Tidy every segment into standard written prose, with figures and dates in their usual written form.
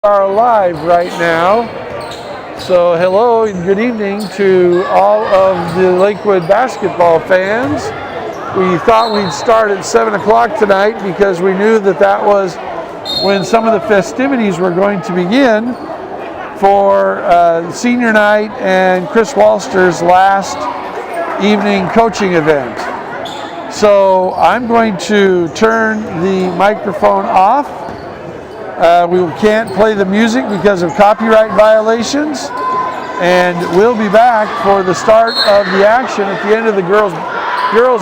Are live right now. So hello and good evening to all of the Lakewood basketball fans. We thought we'd start at 7 o'clock tonight because we knew that was when some of the festivities were going to begin for senior night and Chris Walster's last evening coaching event. So I'm going to turn the microphone off. We can't play the music because of copyright violations, and we'll be back for the start of the action at the end of the girls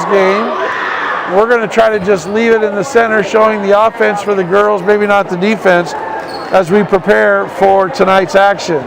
game. We're going to try to just leave it in the center, showing the offense for the girls, maybe not the defense, as we prepare for tonight's action.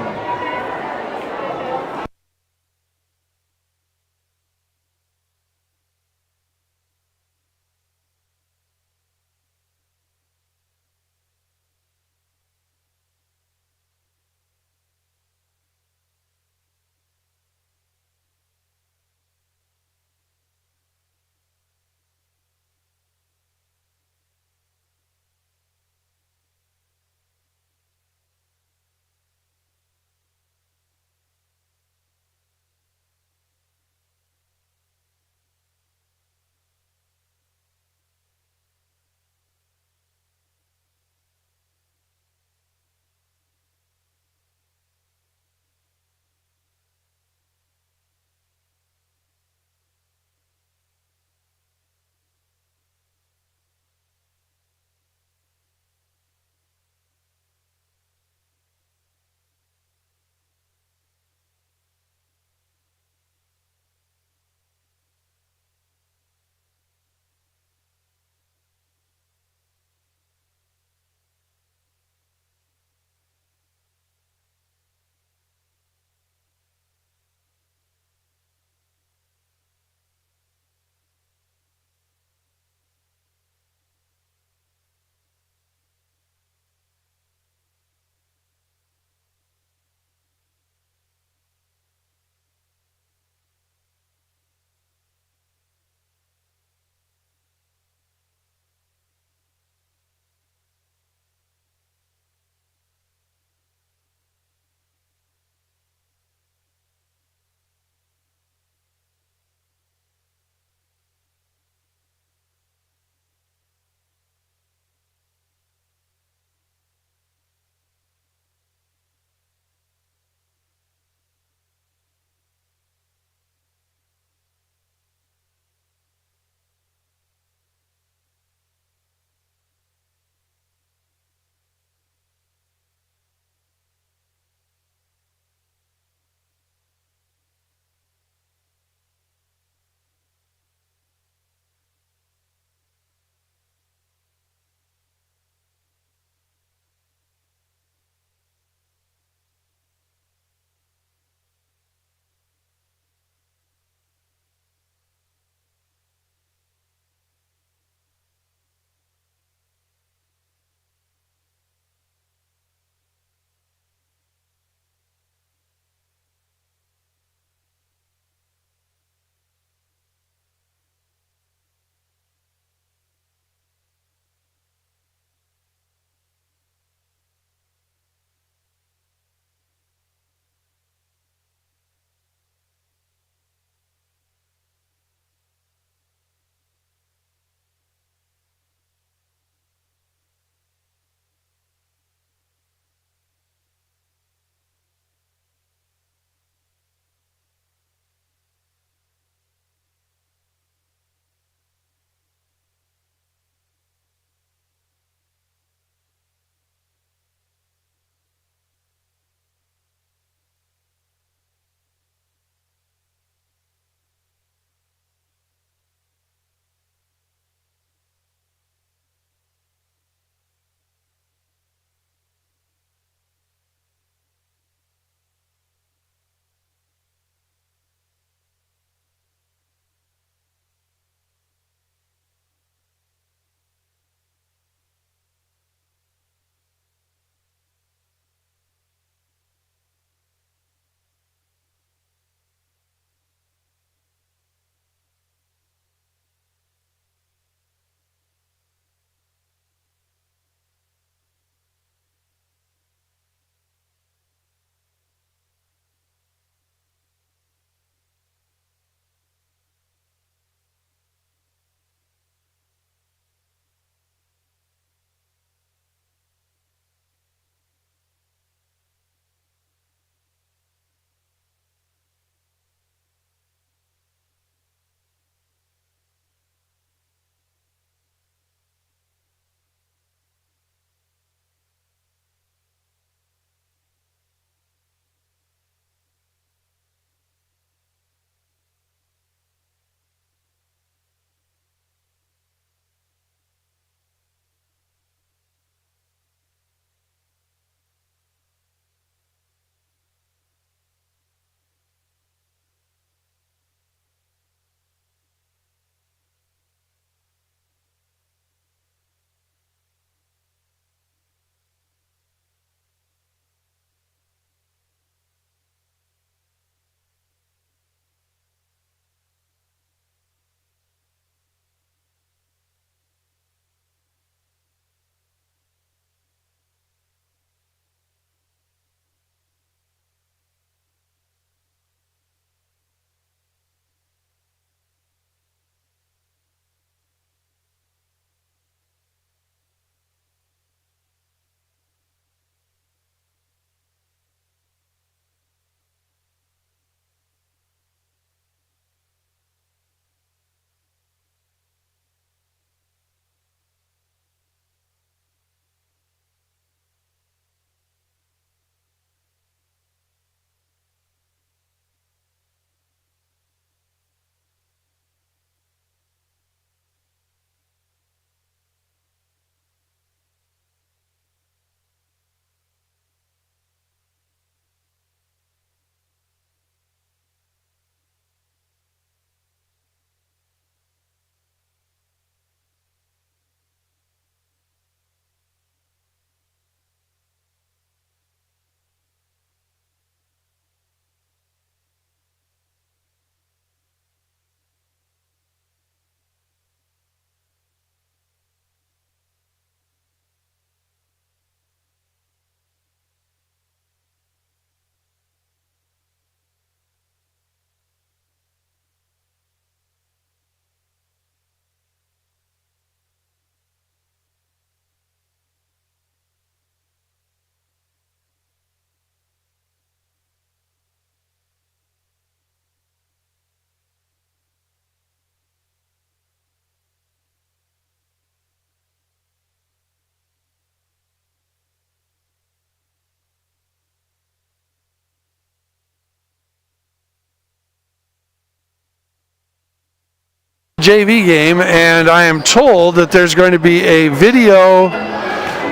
JV game, and I am told that there's going to be a video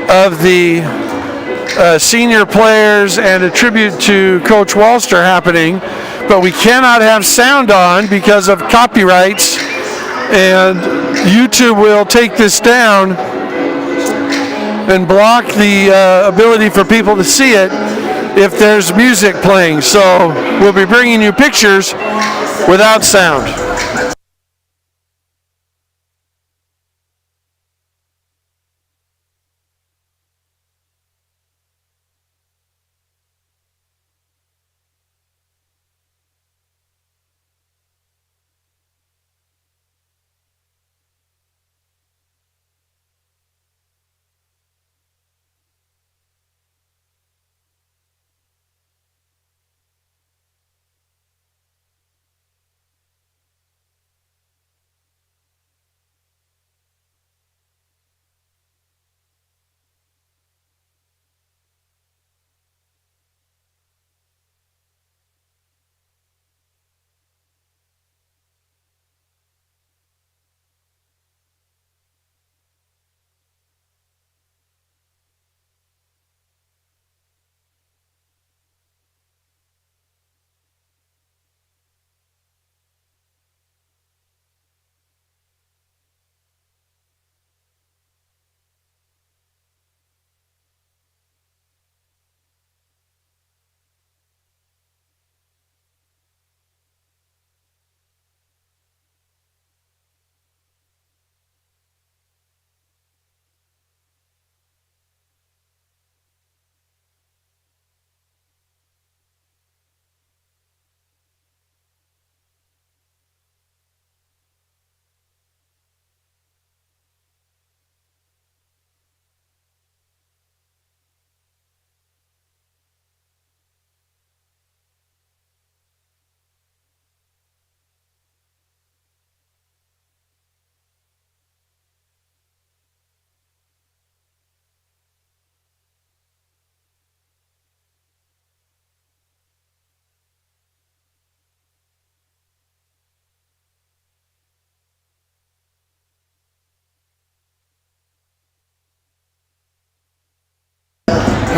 of the senior players and a tribute to Coach Walster happening, but we cannot have sound on because of copyrights, and YouTube will take this down and block the ability for people to see it if there's music playing. So we'll be bringing you pictures without sound.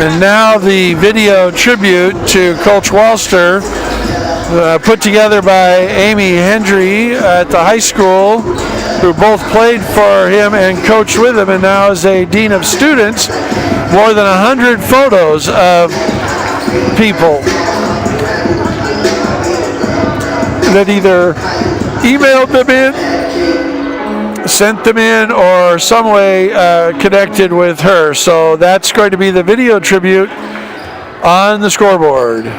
And now the video tribute to Coach Walster, put together by Amy Hendry at the high school, who both played for him and coached with him, and now is a dean of students. More than 100 photos of people that either emailed them in, sent them in, or some way connected with her. So that's going to be the video tribute on the scoreboard.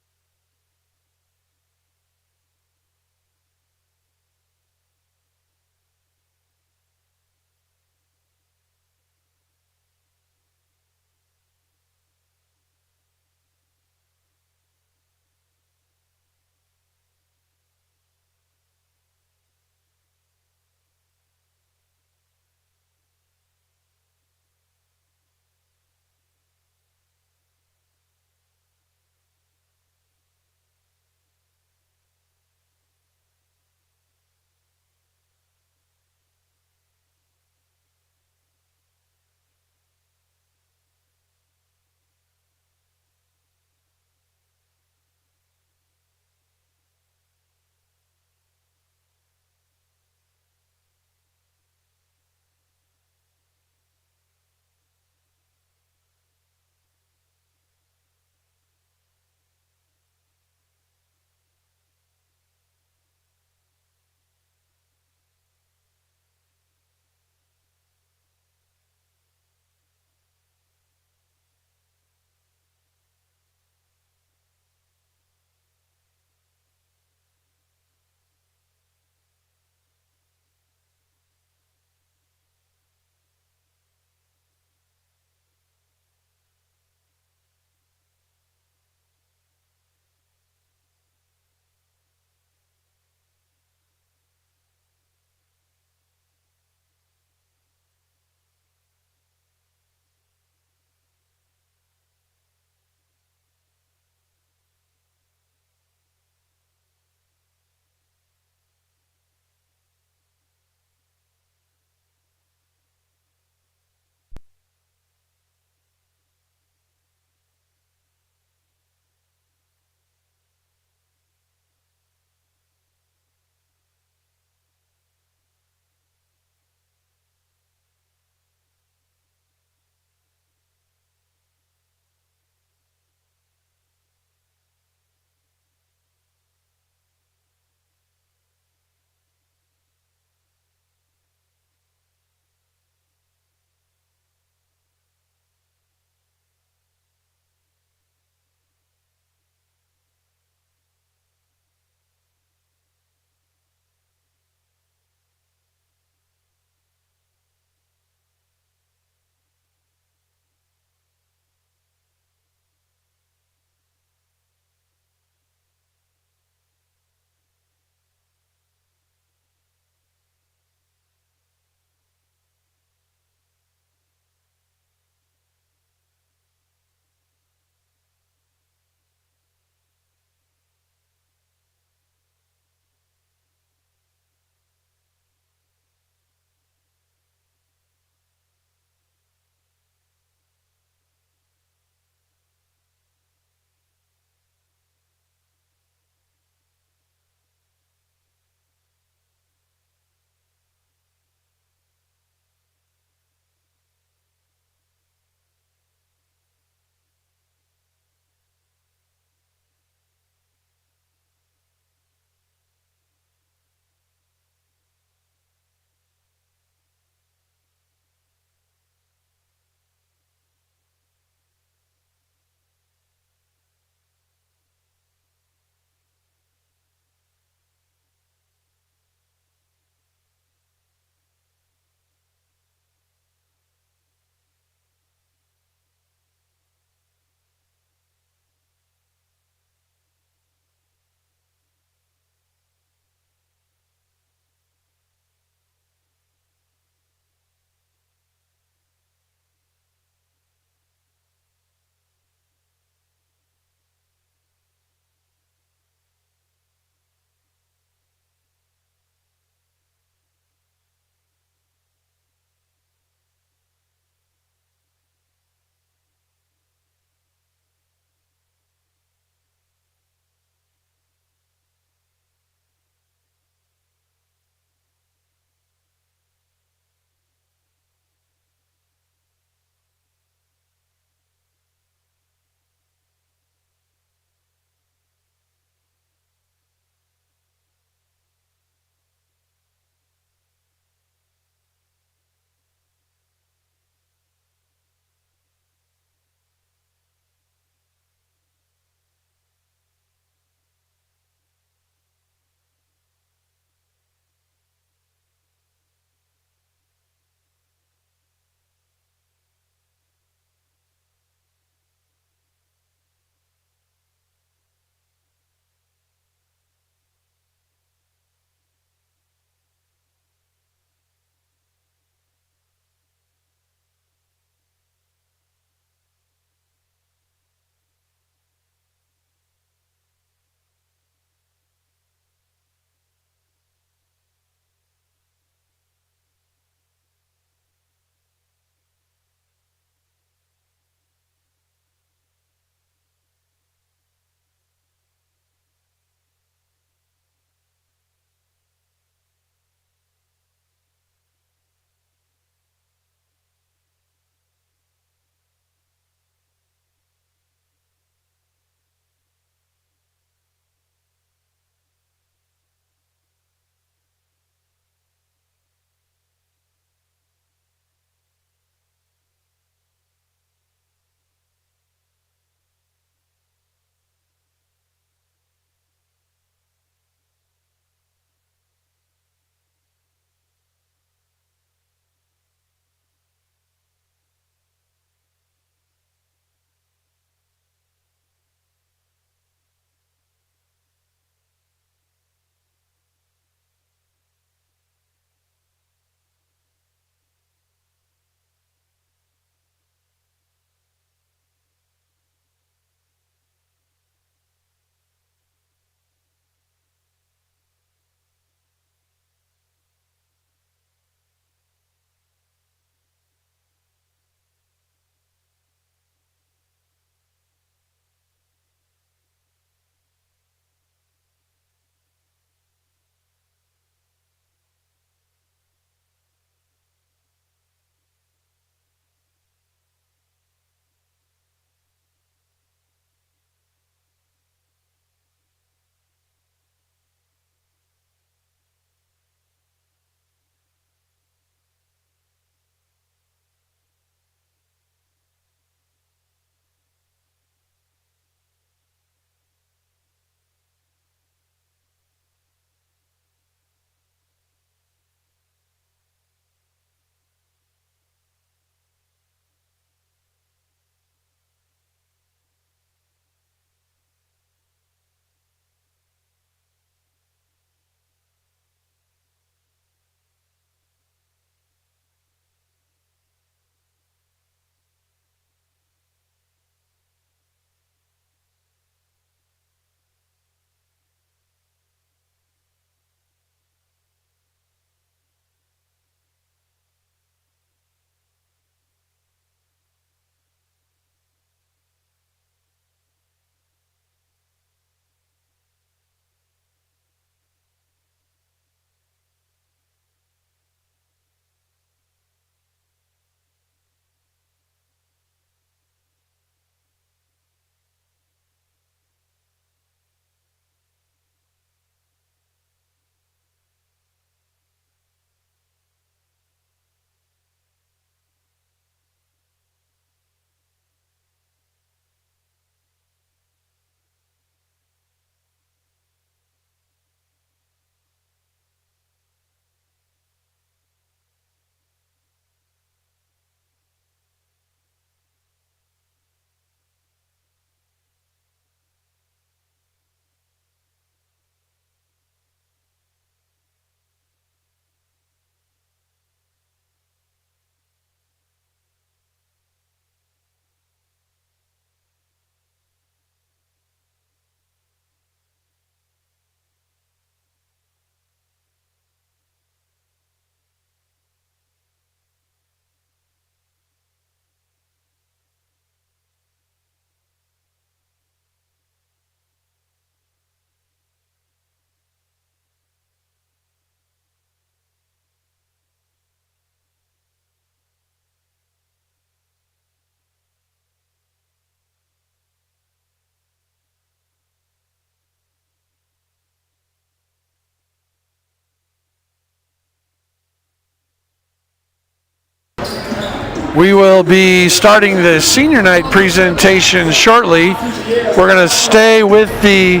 We will be starting the senior night presentation shortly. We're going to stay with the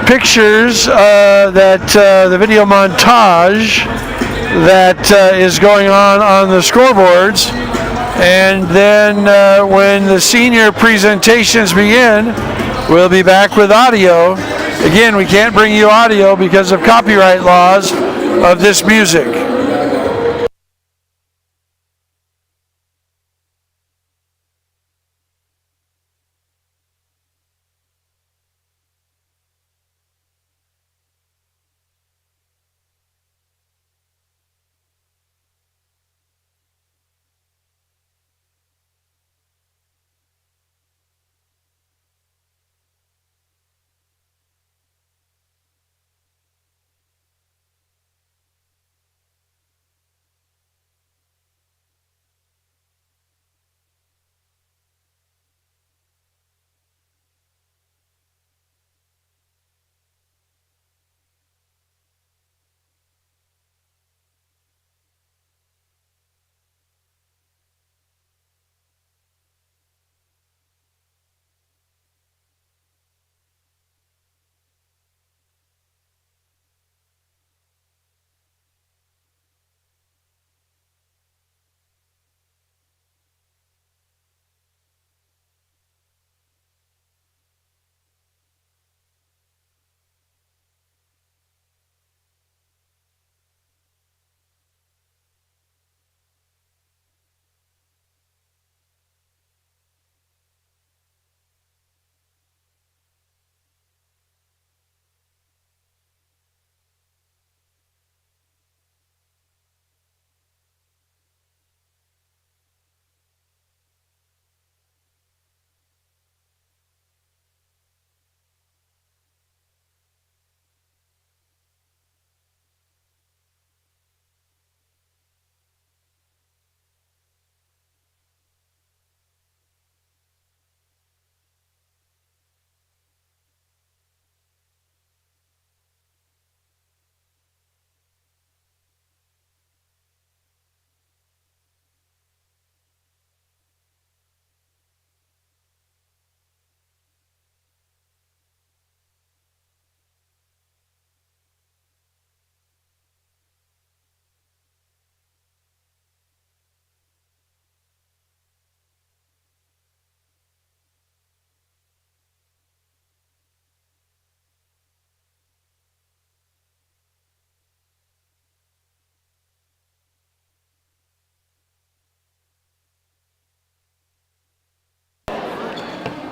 pictures the video montage that is going on the scoreboards. And then when the senior presentations begin, we'll be back with audio. Again, we can't bring you audio because of copyright laws of this music.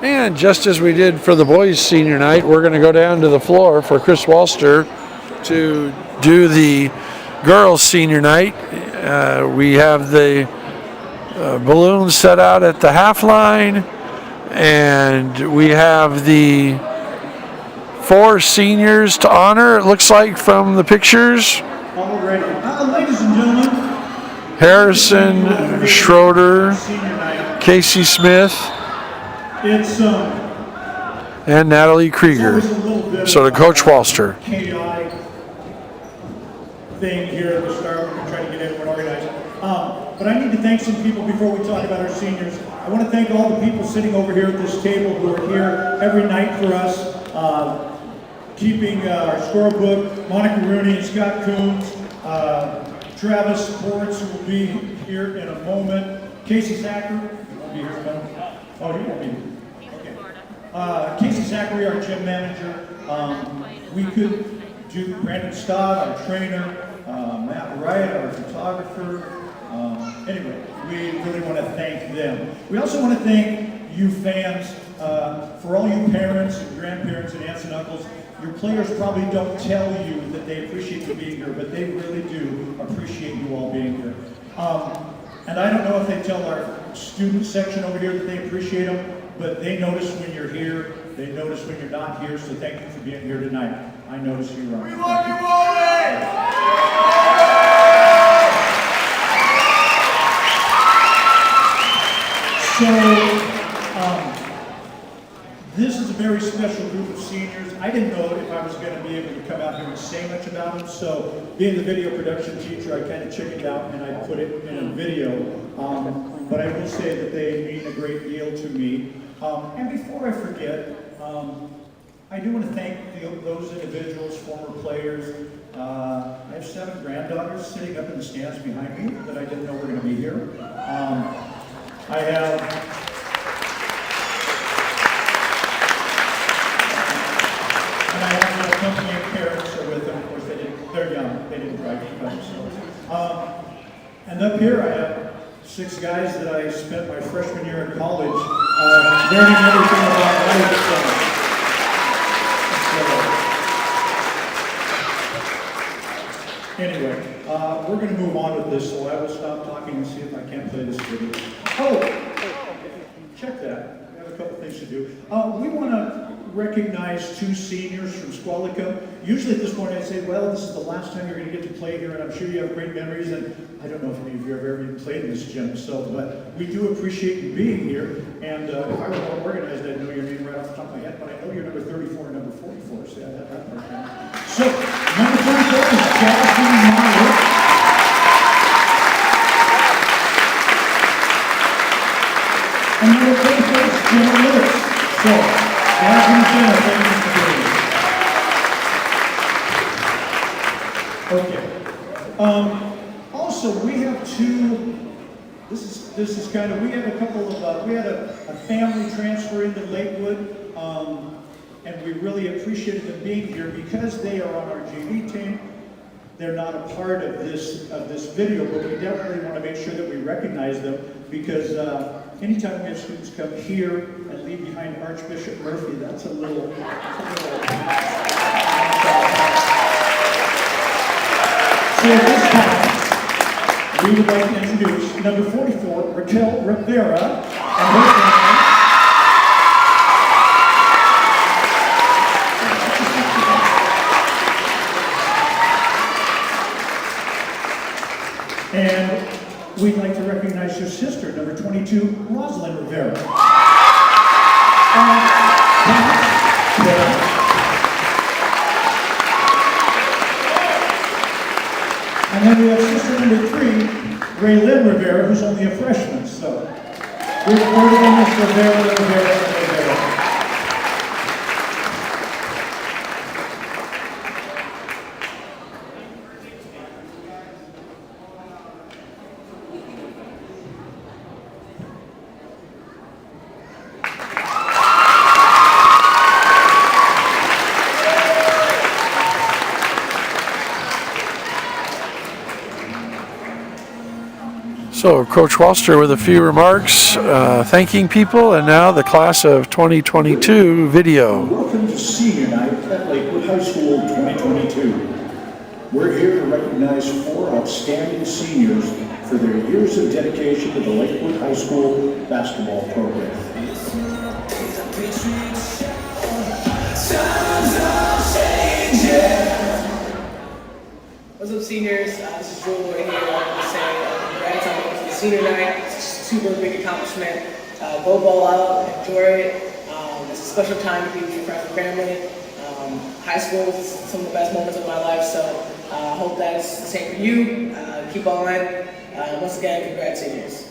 And just as we did for the boys' senior night, we're going to go down to the floor for Chris Walster to do the girls' senior night. We have the balloons set out at the half line, and we have the 4 seniors to honor, it looks like from the pictures. Ladies and gentlemen, Harrison Schroeder, Casey Smith, and Natalie Krieger. So to Coach Walster. Chaotic thing here at the start. We're going to try to get everyone organized. But I need to thank some people before we talk about our seniors. I want to thank all the people sitting over here at this table who are here every night for us, keeping our scorebook. Monica Rooney and Scott Coons, Travis Ports, who will be here in a moment. Casey Zachary, you won't be here in a moment. Oh, you won't be here. Casey Zachary, our gym manager. We could do Brandon Stott, our trainer, Matt Wright, our photographer. Anyway, we really want to thank them. We also want to thank you fans, for all you parents and grandparents and aunts and uncles. Your players probably don't tell you that they appreciate you being here, but they really do appreciate you all being here. And I don't know if they tell our student section over here that they appreciate them, but they notice when you're here, they notice when you're not here, so thank you for being here tonight. I notice you are. We love you, Wally! So, this is a very special group of seniors. I didn't know if I was going to be able to come out here and say much about them, so being the video production teacher, I kind of chickened out and I put it in a video. But I will say that they mean a great deal to me. And before I forget, I do want to thank those individuals, former players. I have 7 granddaughters sitting up in the stands behind me that I didn't know were going to be here. I have a company of parents are with them. Of course, they're young. They didn't drive by themselves. And up here, I have 6 guys that I spent my freshman year in college learning everything about life. Anyway, we're going to move on with this, so I will stop talking and see if I can't play this video. Oh, check that. We have a couple things to do. We want to recognize 2 seniors from Squalica. Usually at this point I'd say, well, this is the last time you're going to get to play here, and I'm sure you have great memories, and I don't know if any of you have ever even played in this gym, but we do appreciate you being here, and if I were more organized, I'd know your name right off the top of my head, but I know you're number 34 and number 44, so yeah, that part down. So, number 34 is Jasmine Meyer. And number 34 is Jenna Lewis. So, Jasmine and Jenna, thank you for being here. Okay. Also, we have 2. This is kind of. We had a couple of. We had a family transfer into Lakewood, and we really appreciated them being here because they are on our JV team. They're not a part of this video, but we definitely want to make sure that we recognize them because anytime we have students come here and leave behind Archbishop Murphy, that's a little. So at this time, we would like to introduce number 44, Raquel Rivera, and her family. And we'd like to recognize your sister, number 22, Rosalind Rivera. And then we have sister number 3, Raylyn Rivera, who's only a freshman. So we're recording on Miss Rivera. So Coach Walster with a few remarks, thanking people, and now the class of 2022 video. Welcome to Senior Night at Lakewood High School 2022. We're here to recognize 4 outstanding seniors for their years of dedication to the Lakewood High School basketball program. What's up, seniors? This is Joel right here. I want to say congrats on the senior night. It's a super big accomplishment. Go ball out, enjoy it. It's a special time to be with your friends and family. High school is some of the best moments of my life, so I hope that is the same for you. Keep on. Once again, congrats, seniors.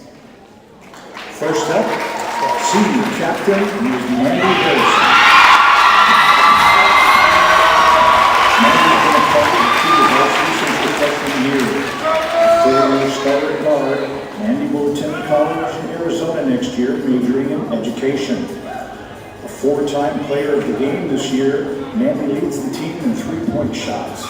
First up, senior captain is Natalie Grieger. Natalie's been a part of the team since her freshman year. Former starter guard, Mandy will attend college in Arizona next year, majoring in education. A 4-time player of the game this year, Mandy leads the team in 3-point shots.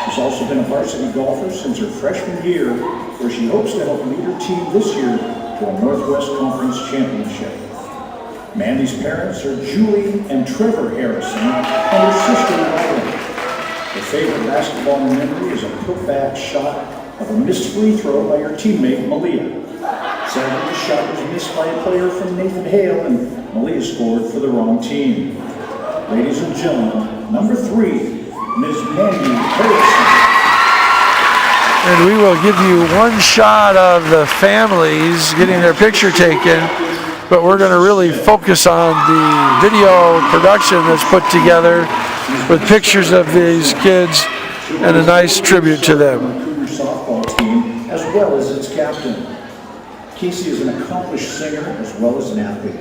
She's also been a varsity golfer since her freshman year, where she hopes to help lead her team this year to a Northwest Conference championship. Mandy's parents are Julie and Trevor Harrison, and her sister Riley. Her favorite basketball memory is a putback shot of a missed free throw by her teammate Malia. Sadly, the shot was missed by a player from Nathan Hale, and Malia scored for the wrong team. Ladies and gentlemen, number 3, Ms. Mandy Harrison. And we will give you one shot of the families getting their picture taken, but we're going to really focus on the video production that's put together with pictures of these kids and a nice tribute to them. The Cougar softball team, as well as its captain. Casey is an accomplished singer as well as an athlete.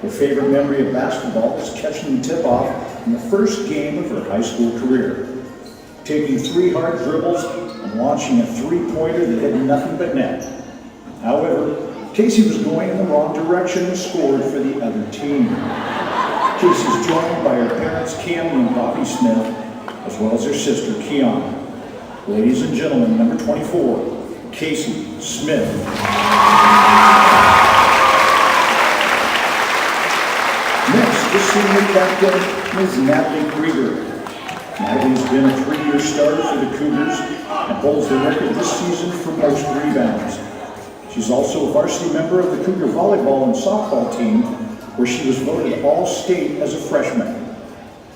Her favorite memory of basketball is catching the tip-off in the first game of her high school career, taking 3 hard dribbles and launching a 3-pointer that hit nothing but net. However, Casey was going in the wrong direction and scored for the other team. Casey is joined by her parents, Cami and Bobby Smith, as well as her sister, Kiana. Ladies and gentlemen, number 24, Casey Smith. Next, the senior captain, Ms. Natalie Grieger. Natalie's been a 3-year starter for the Cougars and holds the record this season for most rebounds. She's also a varsity member of the Cougar volleyball and softball team, where she was voted All-State as a freshman.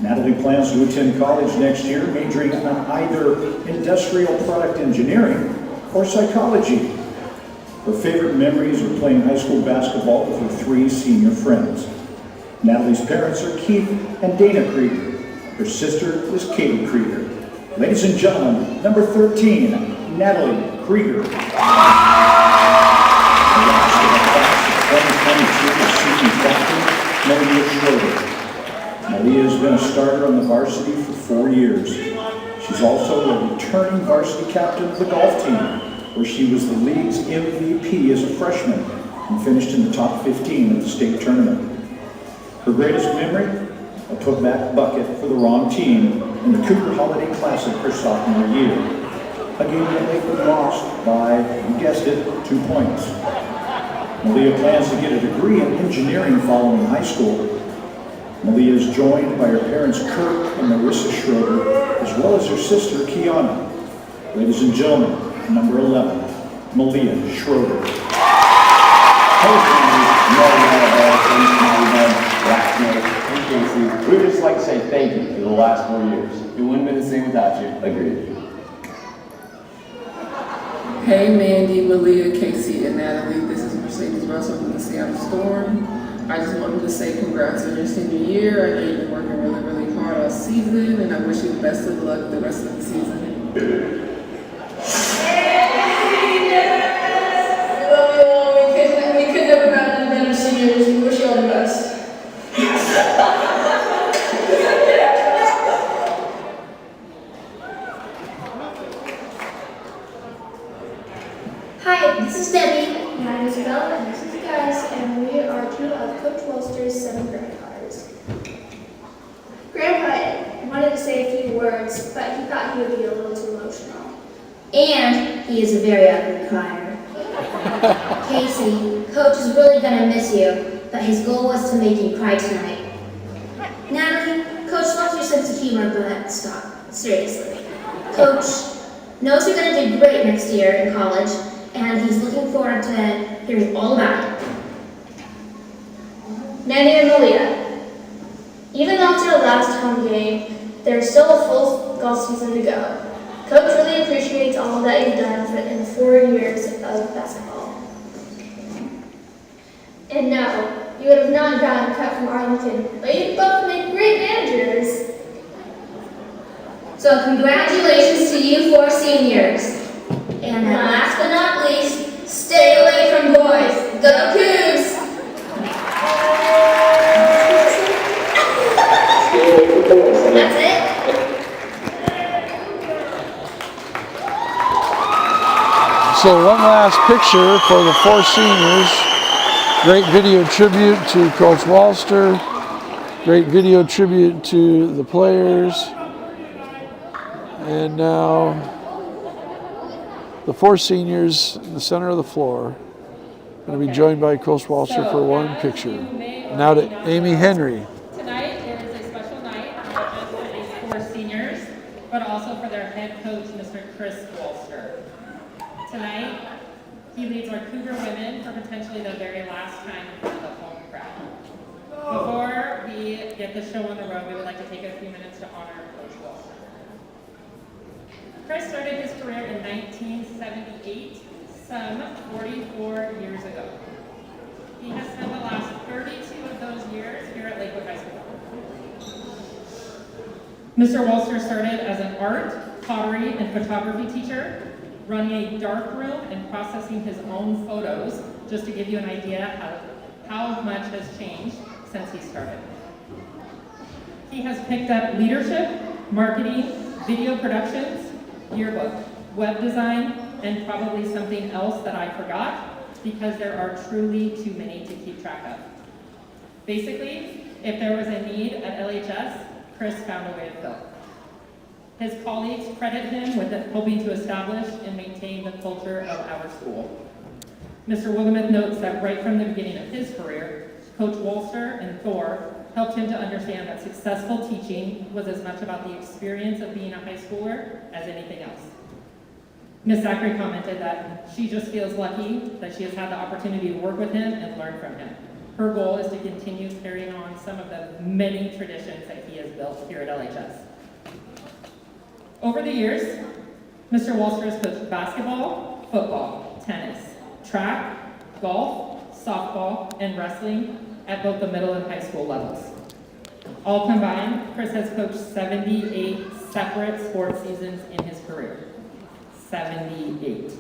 Natalie plans to attend college next year, majoring in either industrial product engineering or psychology. Her favorite memories are playing high school basketball with her 3 senior friends. Natalie's parents are Keith and Dana Krieger. Her sister is Katie Krieger. Ladies and gentlemen, number 13, Natalie Krieger. Nalia has been a starter on the varsity for 4 years. She's also a returning varsity captain of the golf team, where she was the league's MVP as a freshman and finished in the top 15 at the state tournament. Her greatest memory? A putback bucket for the wrong team in the Cougar Holiday Classic her sophomore year. A game that Lakewood lost by, you guessed it, 2 points. Malia plans to get a degree in engineering following high school. Malia is joined by her parents Kurt and Marissa Schroeder, as well as her sister Kiana. Ladies and gentlemen, number 11, Malia Schroeder. We would just like to say thank you for the last 4 years. It wouldn't have been the same without you. Agreed. Hey Mandy, Malia, Casey, and Natalie. This is Mercedes Russell from the Seattle Storm. I just wanted to say congrats on your senior year. I know you've been working really, really hard all season, and I wish you the best of luck the rest of the season. We could never gotten better seniors. We wish you all the best. Hi, this is Debbie. My name is Bella, and this is Gus, and we are 2 of Coach Wolster's 7th grandfathers. Grandpa wanted to say a few words, but he thought he would be a little too emotional. And he is a very ugly crier. Casey, Coach is really going to miss you, but his goal was to make you cry tonight. Natalie, Coach loves your sense of humor, but stop. Seriously. Coach knows you're going to do great next year in college, and he's looking forward to hearing all about it. Mandy and Malia, even though it's your last home game, there's still a full golf season to go. Coach really appreciates all that you've done in 4 years of basketball. And no, you would have not gotten cut from Arlington, but you both make great managers. So congratulations to you 4 seniors. And last but not least, stay away from boys. Go Cougs! That's it. So one last picture for the 4 seniors. Great video tribute to Coach Walster. Great video tribute to the players. And now the 4 seniors in the center of the floor. Going to be joined by Coach Walster for one picture. Now to Amy Henry. Tonight is a special night, not just for these 4 seniors, but also for their head coach, Mr. Chris Walster. Tonight, he leads our Cougar women for potentially the very last time in front of the home crowd. Before we get the show on the road, we would like to take a few minutes to honor Coach Walster. Chris started his career in 1978, some 44 years ago. He has spent the last 32 of those years here at Lakewood High School. Mr. Walster started as an art, pottery and photography teacher, running a dark room and processing his own photos, just to give you an idea how much has changed since he started. He has picked up leadership, marketing, video productions, yearbook, web design, and probably something else that I forgot, because there are truly too many to keep track of. Basically, if there was a need at LHS, Chris found a way to fill it. His colleagues credit him with helping to establish and maintain the culture of our school. Mr. Wilgemuth notes that right from the beginning of his career, Coach Wolster and Thor helped him to understand that successful teaching was as much about the experience of being a high schooler as anything else. Ms. Zachary commented that she just feels lucky that she has had the opportunity to work with him and learn from him. Her goal is to continue carrying on some of the many traditions that he has built here at LHS. Over the years, Mr. Wolster has coached basketball, football, tennis, track, golf, softball, and wrestling at both the middle and high school levels. All combined, Chris has coached 78 separate sports seasons in his career. 78.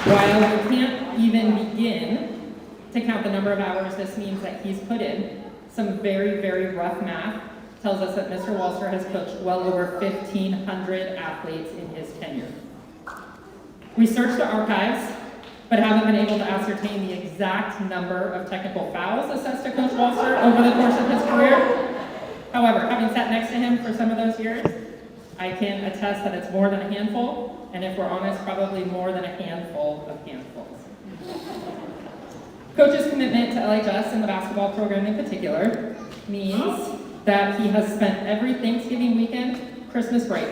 While we can't even begin to count the number of hours this means that he's put in, some very, very rough math tells us that Mr. Wolster has coached well over 1,500 athletes in his tenure. We searched the archives, but haven't been able to ascertain the exact number of technical fouls assessed to Coach Wolster over the course of his career. However, having sat next to him for some of those years, I can attest that it's more than a handful, and if we're honest, probably more than a handful of handfuls. Coach's commitment to LHS and the basketball program in particular means that he has spent every Thanksgiving weekend, Christmas break,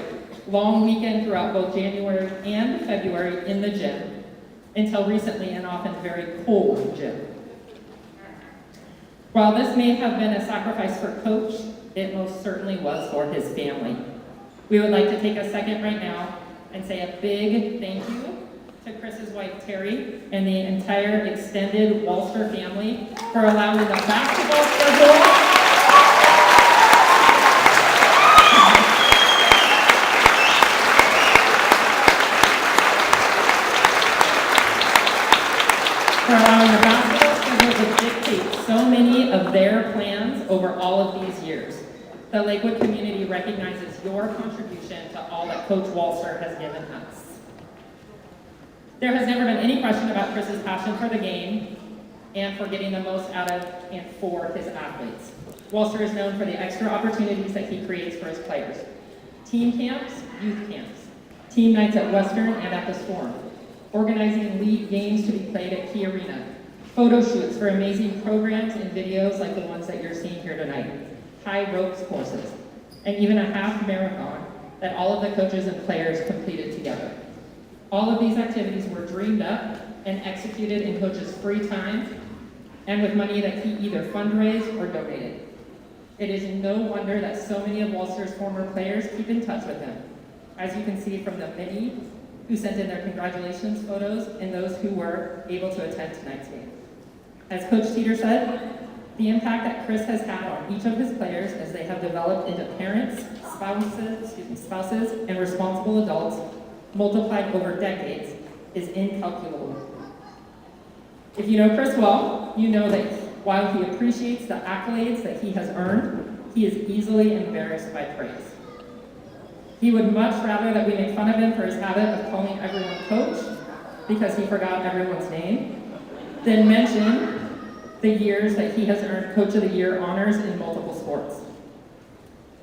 long weekend throughout both January and February in the gym, until recently an often very cold gym. While this may have been a sacrifice for Coach, it most certainly was for his family. We would like to take a second right now and say a big thank you to Chris's wife Terry and the entire extended Wolster family for allowing the basketball schedule to dictate so many of their plans over all of these years. The Lakewood community recognizes your contribution to all that Coach Wolster has given us. There has never been any question about Chris's passion for the game and for getting the most out of and for his athletes. Wolster is known for the extra opportunities that he creates for his players. Team camps, youth camps, team nights at Western and at the Storm, organizing league games to be played at Key Arena, photo shoots for amazing programs and videos like the ones that you're seeing here tonight, high ropes courses, and even a half marathon that all of the coaches and players completed together. All of these activities were dreamed up and executed in Coach's free time and with money that he either fundraised or donated. It is no wonder that so many of Wolster's former players keep in touch with him, as you can see from the many who sent in their congratulations photos and those who were able to attend tonight's game. As Coach Teeter said, the impact that Chris has had on each of his players as they have developed into parents, spouses, and responsible adults, multiplied over decades, is incalculable. If you know Chris well, you know that while he appreciates the accolades that he has earned, he is easily embarrassed by praise. He would much rather that we make fun of him for his habit of calling everyone coach because he forgot everyone's name, than mention the years that he has earned Coach of the Year honors in multiple sports.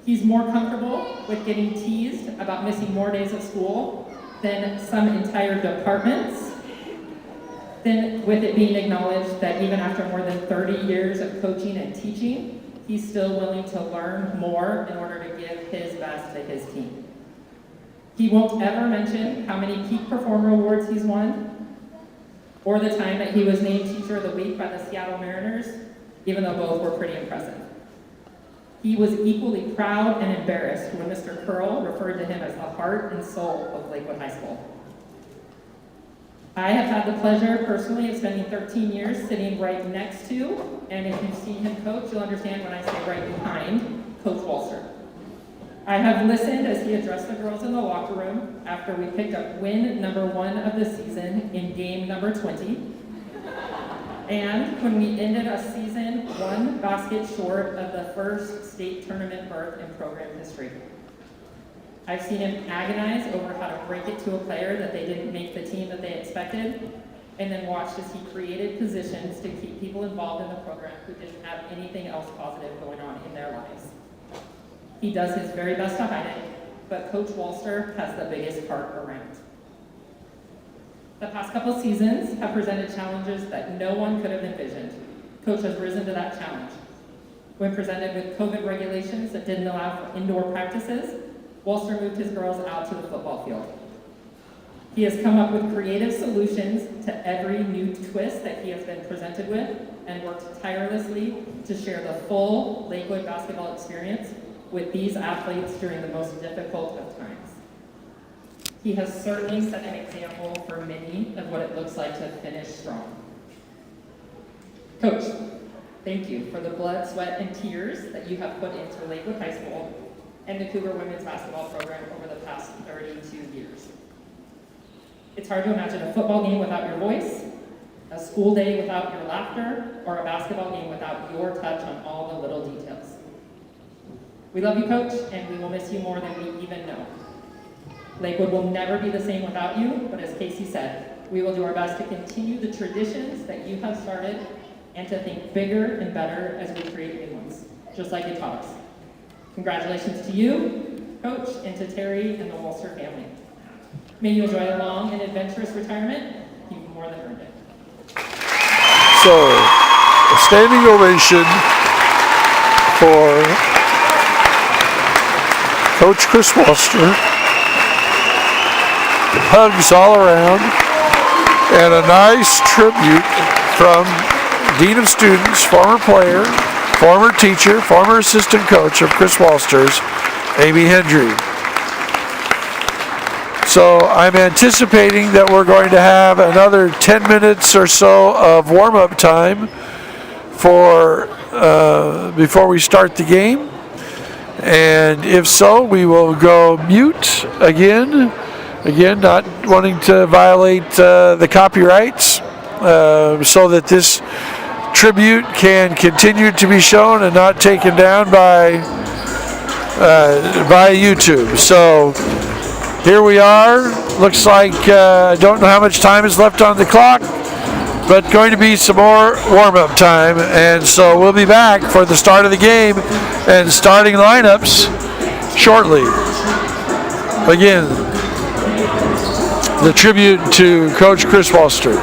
He's more comfortable with getting teased about missing more days of school than some entire departments, than with it being acknowledged that even after more than 30 years of coaching and teaching, he's still willing to learn more in order to give his best to his team. He won't ever mention how many peak performer awards he's won, or the time that he was named Teacher of the Week by the Seattle Mariners, even though both were pretty impressive. He was equally proud and embarrassed when Mr. Curl referred to him as the heart and soul of Lakewood High School. I have had the pleasure personally of spending 13 years sitting right next to, and if you've seen him coach, you'll understand when I say right behind, Coach Walster. I have listened as he addressed the girls in the locker room after we picked up win number 1 of the season in game number 20. And when we ended a season 1 basket short of the first state tournament berth in program history. I've seen him agonize over how to break it to a player that they didn't make the team that they expected, and then watched as he created positions to keep people involved in the program who didn't have anything else positive going on in their lives. He does his very best to hide it, but Coach Walster has the biggest heart around. The past couple seasons have presented challenges that no one could have envisioned. Coach has risen to that challenge. When presented with COVID regulations that didn't allow for indoor practices, Walster moved his girls out to the football field. He has come up with creative solutions to every new twist that he has been presented with and worked tirelessly to share the full Lakewood basketball experience with these athletes during the most difficult of times. He has certainly set an example for many of what it looks like to finish strong. Coach, thank you for the blood, sweat, and tears that you have put into Lakewood High School and the Cougar women's basketball program over the past 32 years. It's hard to imagine a football game without your voice, a school day without your laughter, or a basketball game without your touch on all the little details. We love you, Coach, and we will miss you more than we even know. Lakewood will never be the same without you, but as Casey said, we will do our best to continue the traditions that you have started and to think bigger and better as we create new ones, just like you taught us. Congratulations to you, Coach, and to Terry and the Walster family. May you enjoy a long and adventurous retirement. You've more than earned it. So, a standing ovation for Coach Chris Walster. Hugs all around, and a nice tribute from Dean of Students, former player, former teacher, former assistant coach of Chris Walster's, Amy Hendry. So I'm anticipating that we're going to have another 10 minutes or so of warm-up time for before we start the game. And if so, we will go mute again. Again, not wanting to violate the copyrights so that this tribute can continue to be shown and not taken down by YouTube. So here we are. Looks like I don't know how much time is left on the clock, but going to be some more warm-up time. And so we'll be back for the start of the game and starting lineups shortly. Again, the tribute to Coach Chris Walster.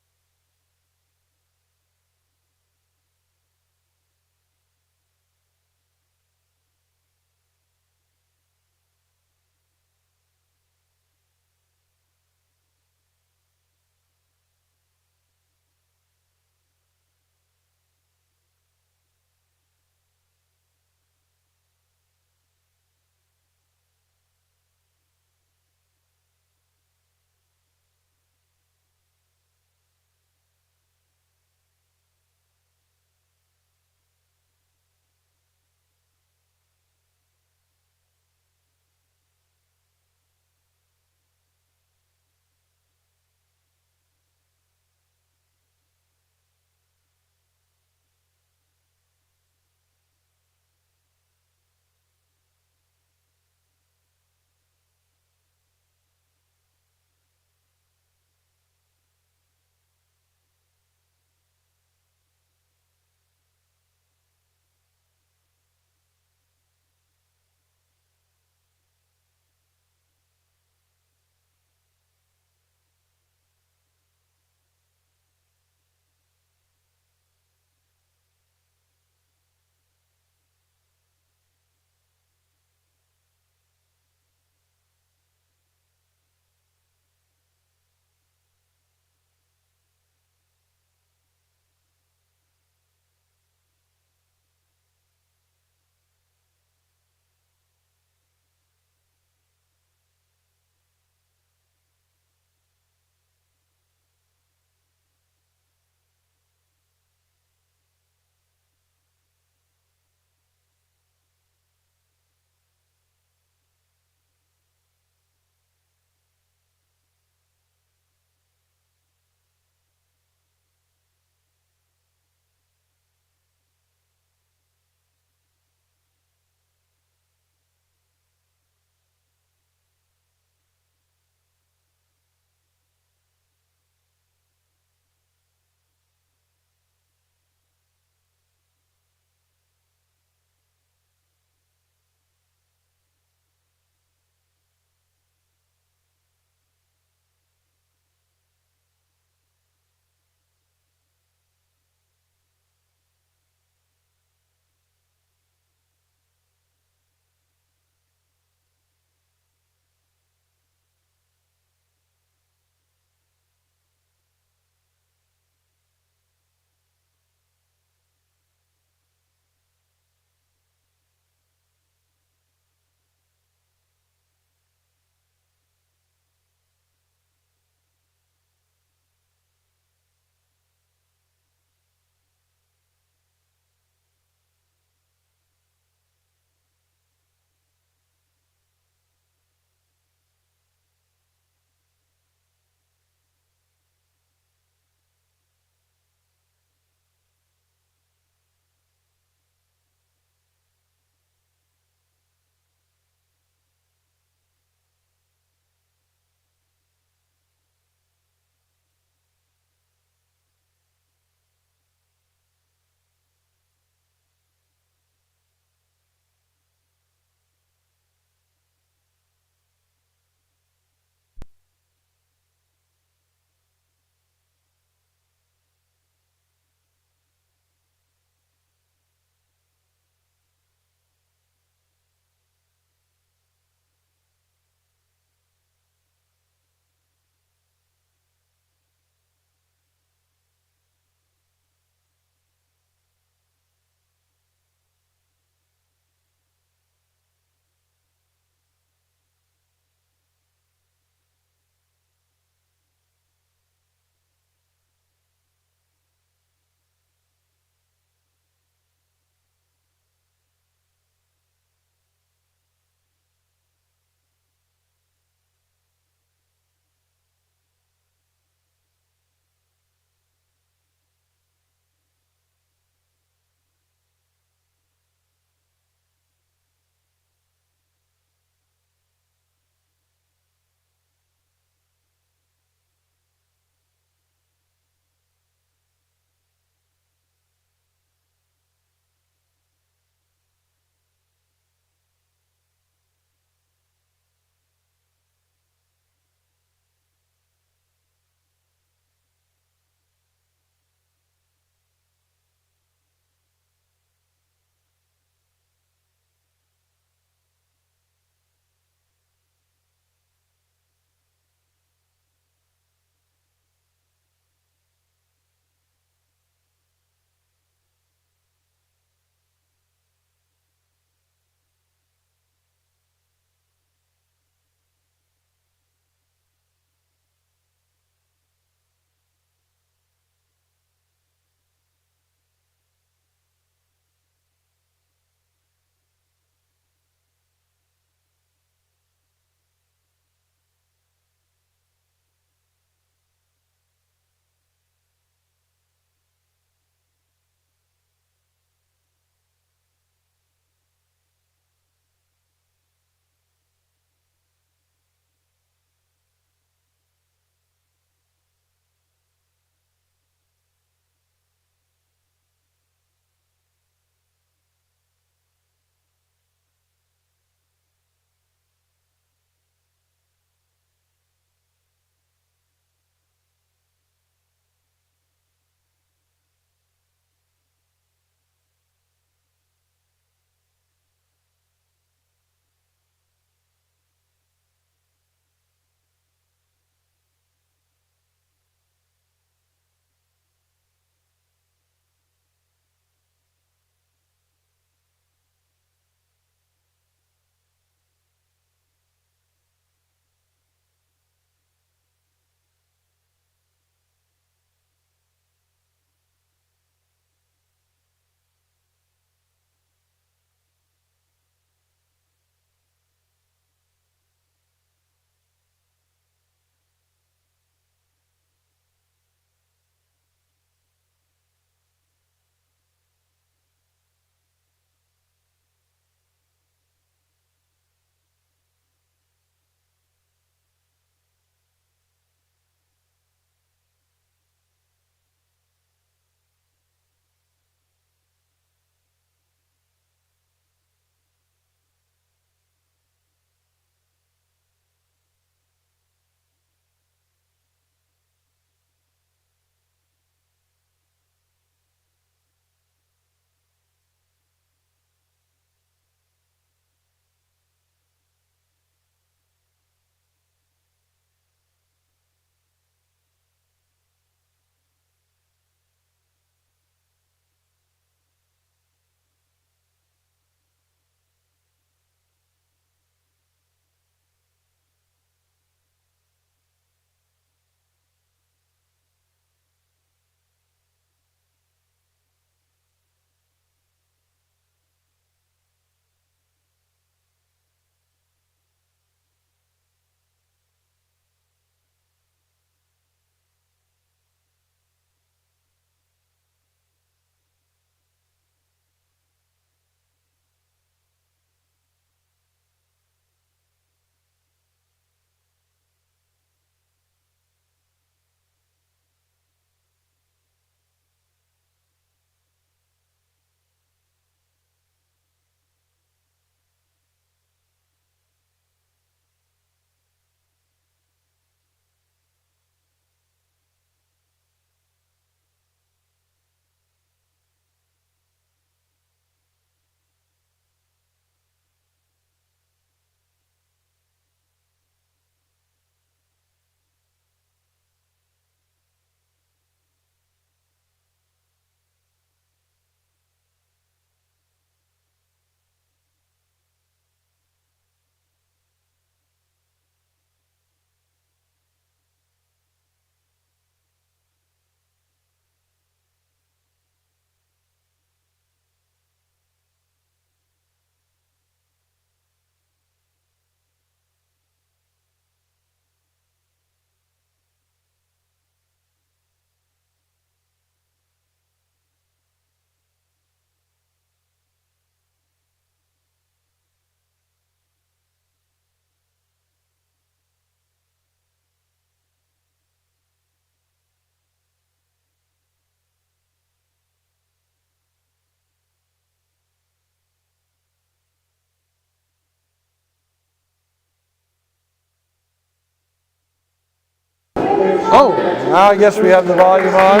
Oh, now I guess we have the volume on.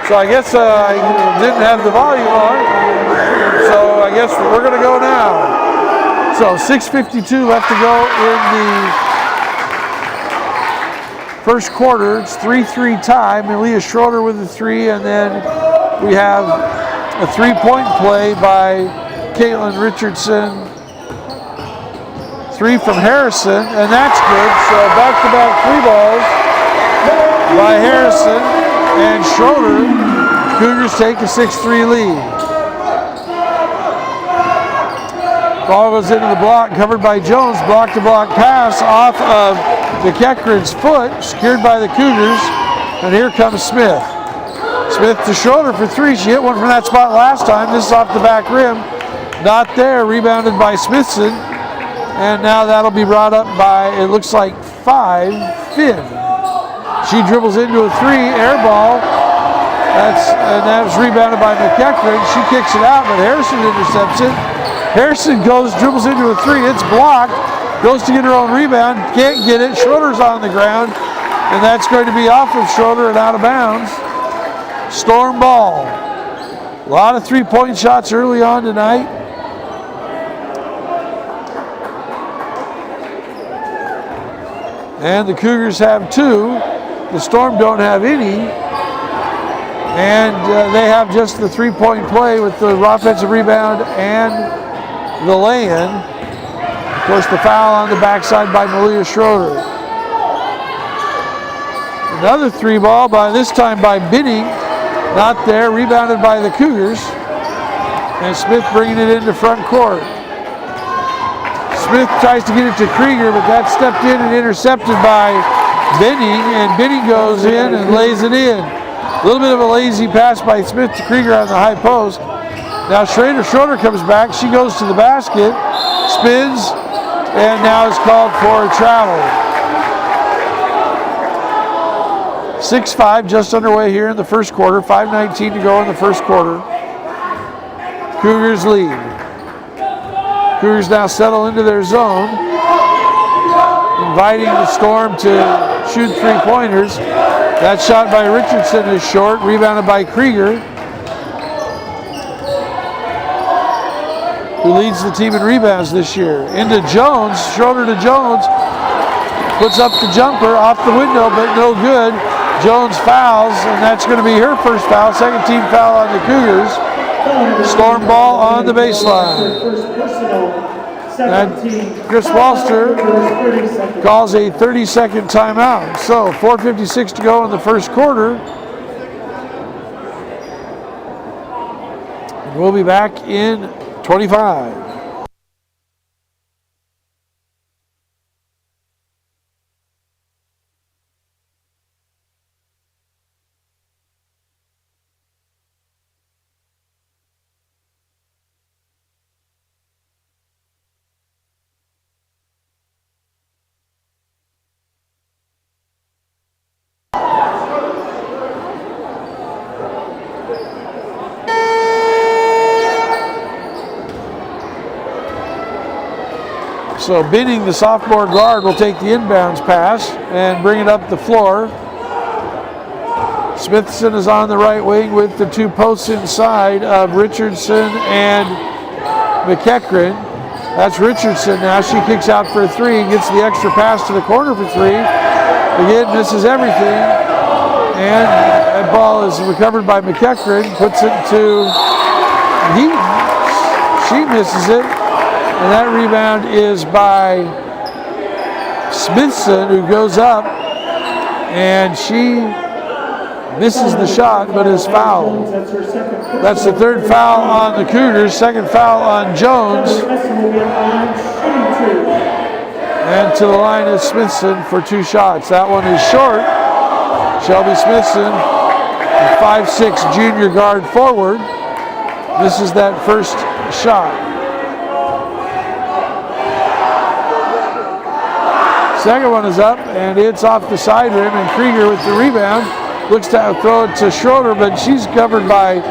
So I guess I didn't have the volume on. So I guess we're going to go now. So 6:52 left to go in the first quarter. It's 3-3 tie. Malia Schroeder with the three, and then we have a three-point play by Caitlin Richardson. Three from Harrison, and that's good. So back-to-back three balls by Harrison and Schroeder. Cougars take a 6-3 lead. Ball goes into the block, covered by Jones. Block-to-block pass off of McEachran's foot, secured by the Cougars. And here comes Smith. Smith to Schroeder for three. She hit one from that spot last time. This is off the back rim. Not there. Rebounded by Smithson. And now that'll be brought up by, it looks like 5, Finn. She dribbles into a three, air ball. That was rebounded by McEachran. She kicks it out, but Harrison intercepts it. Harrison dribbles into a three. It's blocked. Goes to get her own rebound. Can't get it. Schroeder's on the ground. And that's going to be off of Schroeder and out of bounds. Storm ball. A lot of three-point shots early on tonight. And the Cougars have two. The Storm don't have any. And they have just the three-point play with the offensive rebound and the lay-in. Of course, the foul on the backside by Malia Schroeder. Another three ball, this time by Binning. Not there, rebounded by the Cougars. And Smith bringing it into front court. Smith tries to get it to Krieger, but that's stepped in and intercepted by Binning. And Binning goes in and lays it in. A little bit of a lazy pass by Smith to Krieger on the high post. Now Schroeder comes back. She goes to the basket, spins, and now is called for a travel. 6-5 just underway here in the first quarter. 5:19 to go in the first quarter. Cougars lead. Cougars now settle into their zone, inviting the Storm to shoot three-pointers. That shot by Richardson is short, rebounded by Krieger, who leads the team in rebounds this year. Into Jones, Schroeder to Jones, puts up the jumper off the window, but no good. Jones fouls, and that's going to be her first foul, second team foul on the Cougars. Storm ball on the baseline. And Chris Walster calls a 30-second timeout. So 4:56 to go in the first quarter. We'll be back in 25. So Binning, the sophomore guard, will take the inbounds pass and bring it up the floor. Smithson is on the right wing with the two posts inside of Richardson and McEachran. That's Richardson now. She kicks out for a three and gets the extra pass to the corner for three. Again, misses everything. And that ball is recovered by McEachran, puts it to Heaton. She misses it. And that rebound is by Smithson, who goes up, and she misses the shot, but is fouled. That's the third foul on the Cougars, second foul on Jones. And to the line is Smithson for two shots. That one is short. Shelby Smithson, a 5'6" junior guard forward, misses that first shot. Second one is up, and it's off the side rim, and Krieger with the rebound. Looks to throw it to Schroeder, but she's covered by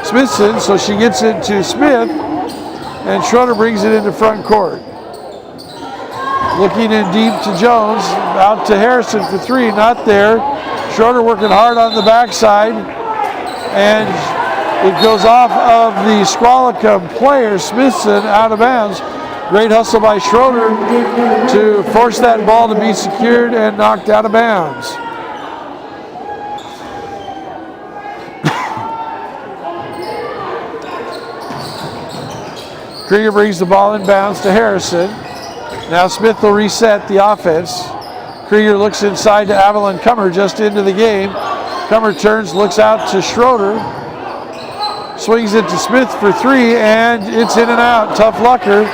Smithson, so she gets it to Smith, and Schroeder brings it into front court. Looking in deep to Jones, out to Harrison for three, not there. Schroeder working hard on the backside, and it goes off of the Squalicum player, Smithson, out of bounds. Great hustle by Schroeder to force that ball to be secured and knocked out of bounds. Krieger brings the ball in bounds to Harrison. Now Smith will reset the offense. Krieger looks inside to Avalon Cummer, just into the game. Cummer turns, looks out to Schroeder. Swings it to Smith for three, and it's in and out. Tough lucker.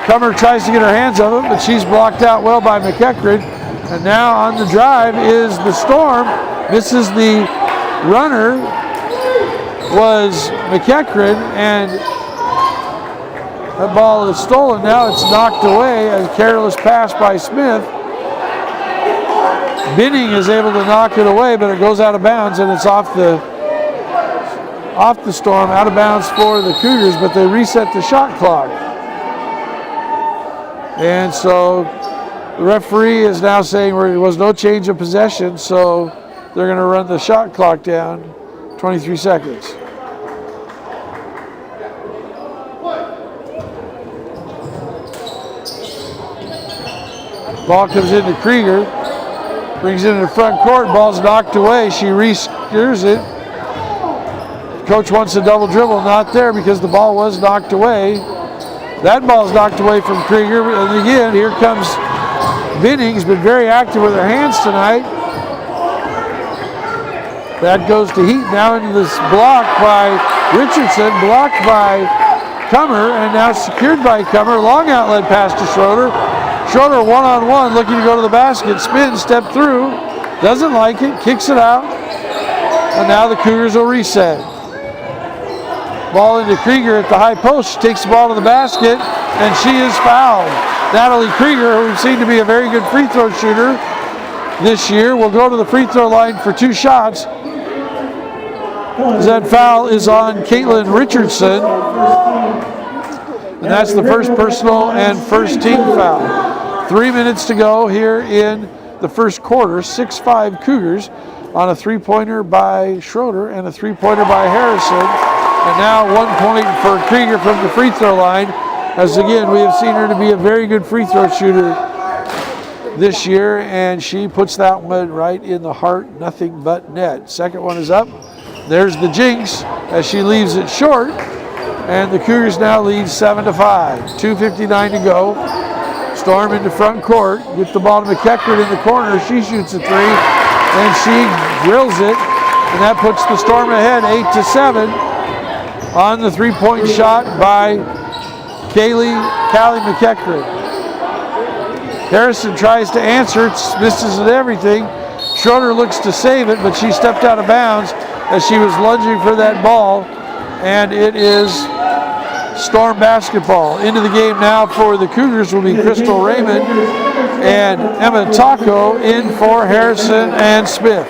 Cummer tries to get her hands on it, but she's blocked out well by McEachran. And now on the drive is the Storm. Misses the runner, was McEachran, and that ball is stolen. Now it's knocked away. A careless pass by Smith. Binning is able to knock it away, but it goes out of bounds, and it's off the Storm, out of bounds for the Cougars, but they reset the shot clock. And so the referee is now saying there was no change of possession, so they're going to run the shot clock down 23 seconds. Ball comes into Krieger, brings it into front court, ball's knocked away, she re-steers it. Coach wants a double dribble, not there because the ball was knocked away. That ball's knocked away from Krieger, and again, here comes Binning's been very active with her hands tonight. That goes to Heat, now into this block by Richardson, blocked by Cummer, and now secured by Cummer. Long outlet pass to Schroeder. Schroeder one-on-one, looking to go to the basket, spins, step through, doesn't like it, kicks it out, and now the Cougars will reset. Ball into Krieger at the high post. She takes the ball to the basket, and she is fouled. Natalie Krieger, who seemed to be a very good free throw shooter this year, will go to the free throw line for two shots. That foul is on Caitlin Richardson, and that's the first personal and first team foul. 3 minutes to go here in the first quarter. 6-5 Cougars on a three-pointer by Schroeder and a three-pointer by Harrison. And now 1 point for Krieger from the free throw line, as again we have seen her to be a very good free throw shooter this year, and she puts that one right in the heart, nothing but net. Second one is up. There's the jinx as she leaves it short, and the Cougars now lead 7-5. 2:59 to go. Storm into front court, get the ball to McEachran in the corner. She shoots a three, and she drills it, and that puts the Storm ahead 8-7 on the three-point shot by Callie McEachran. Harrison tries to answer, misses at everything. Schroeder looks to save it, but she stepped out of bounds as she was lunging for that ball, and it is Storm basketball. Into the game now for the Cougars will be Crystal Raymond and Emma Taco in for Harrison and Smith.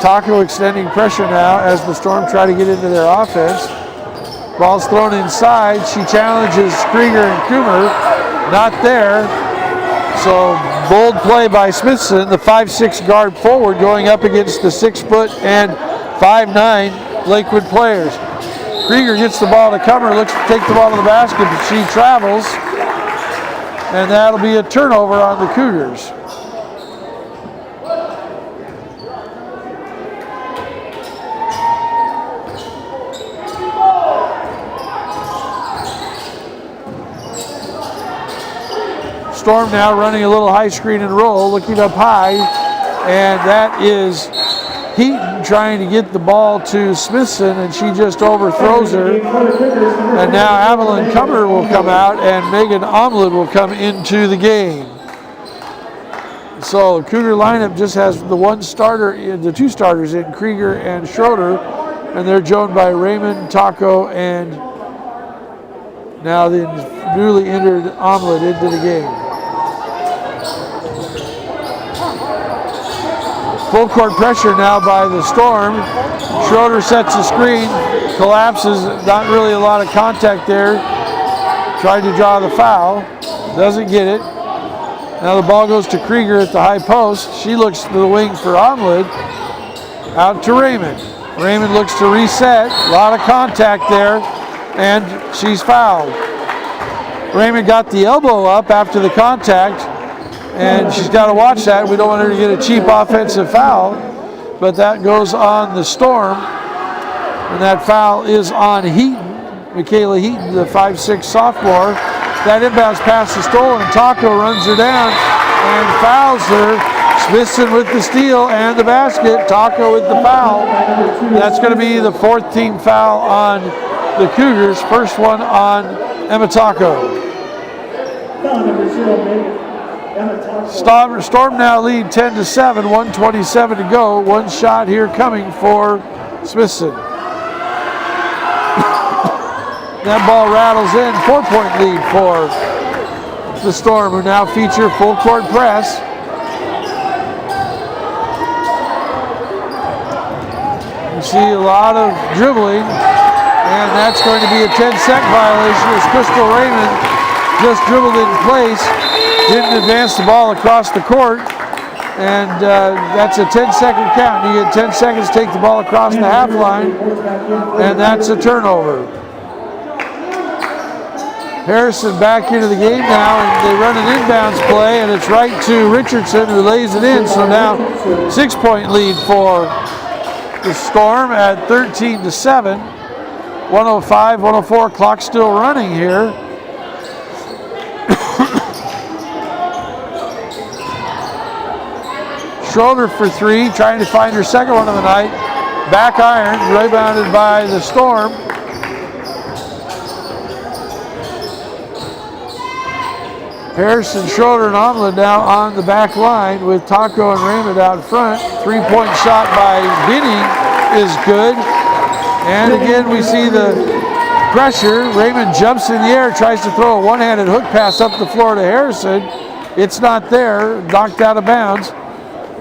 Taco extending pressure now as the Storm try to get into their offense. Ball's thrown inside. She challenges Krieger and Coomer. Not there. So bold play by Smithson, the 5'6" guard forward, going up against the 6' and 5'9" Lakewood players. Krieger gets the ball to Cummer, looks to take the ball to the basket, but she travels. And that'll be a turnover on the Cougars. Storm now running a little high screen and roll, looking up high, and that is Heaton trying to get the ball to Smithson, and she just overthrows her. And now Avalon Cummer will come out, and Megan Omlin will come into the game. So Cougar lineup just has the one starter, the two starters in Krieger and Schroeder, and they're joined by Raymond, Taco, and now the newly entered Omlin into the game. Full court pressure now by the Storm. Schroeder sets the screen, collapses, not really a lot of contact there. Tried to draw the foul, doesn't get it. Now the ball goes to Krieger at the high post. She looks to the wing for Omlid. Out to Raymond. Raymond looks to reset, a lot of contact there, and she's fouled. Raymond got the elbow up after the contact, and she's got to watch that. We don't want her to get a cheap offensive foul, but that goes on the Storm, and that foul is on Heaton, Michaela Heaton, the 5'6" sophomore. That inbounds pass is stolen, and Taco runs her down and fouls her. Smithson with the steal and the basket. Taco with the foul. That's going to be the 4th team foul on the Cougars. First one on Emma Taco. Storm now lead 10-7, 1:27 to go. One shot here coming for Smithson. That ball rattles in. 4-point lead for the Storm, who now feature full court press. You see a lot of dribbling, and that's going to be a 10-second violation as Crystal Raymond just dribbled in place, didn't advance the ball across the court, and that's a 10-second count. You get 10 seconds to take the ball across the half line, and that's a turnover. Harrison back into the game now, and they run an inbounds play, and it's right to Richardson, who lays it in. So now 6-point lead for the Storm at 13-7. 105, 104, clock still running here. Schroeder for three, trying to find her second one of the night. Back iron, rebounded by the Storm. Harrison, Schroeder, and Omlin now on the back line with Taco and Raymond out front. 3-point shot by Binning is good. And again, we see the pressure. Raymond jumps in the air, tries to throw a one-handed hook pass up the floor to Harrison. It's not there, knocked out of bounds.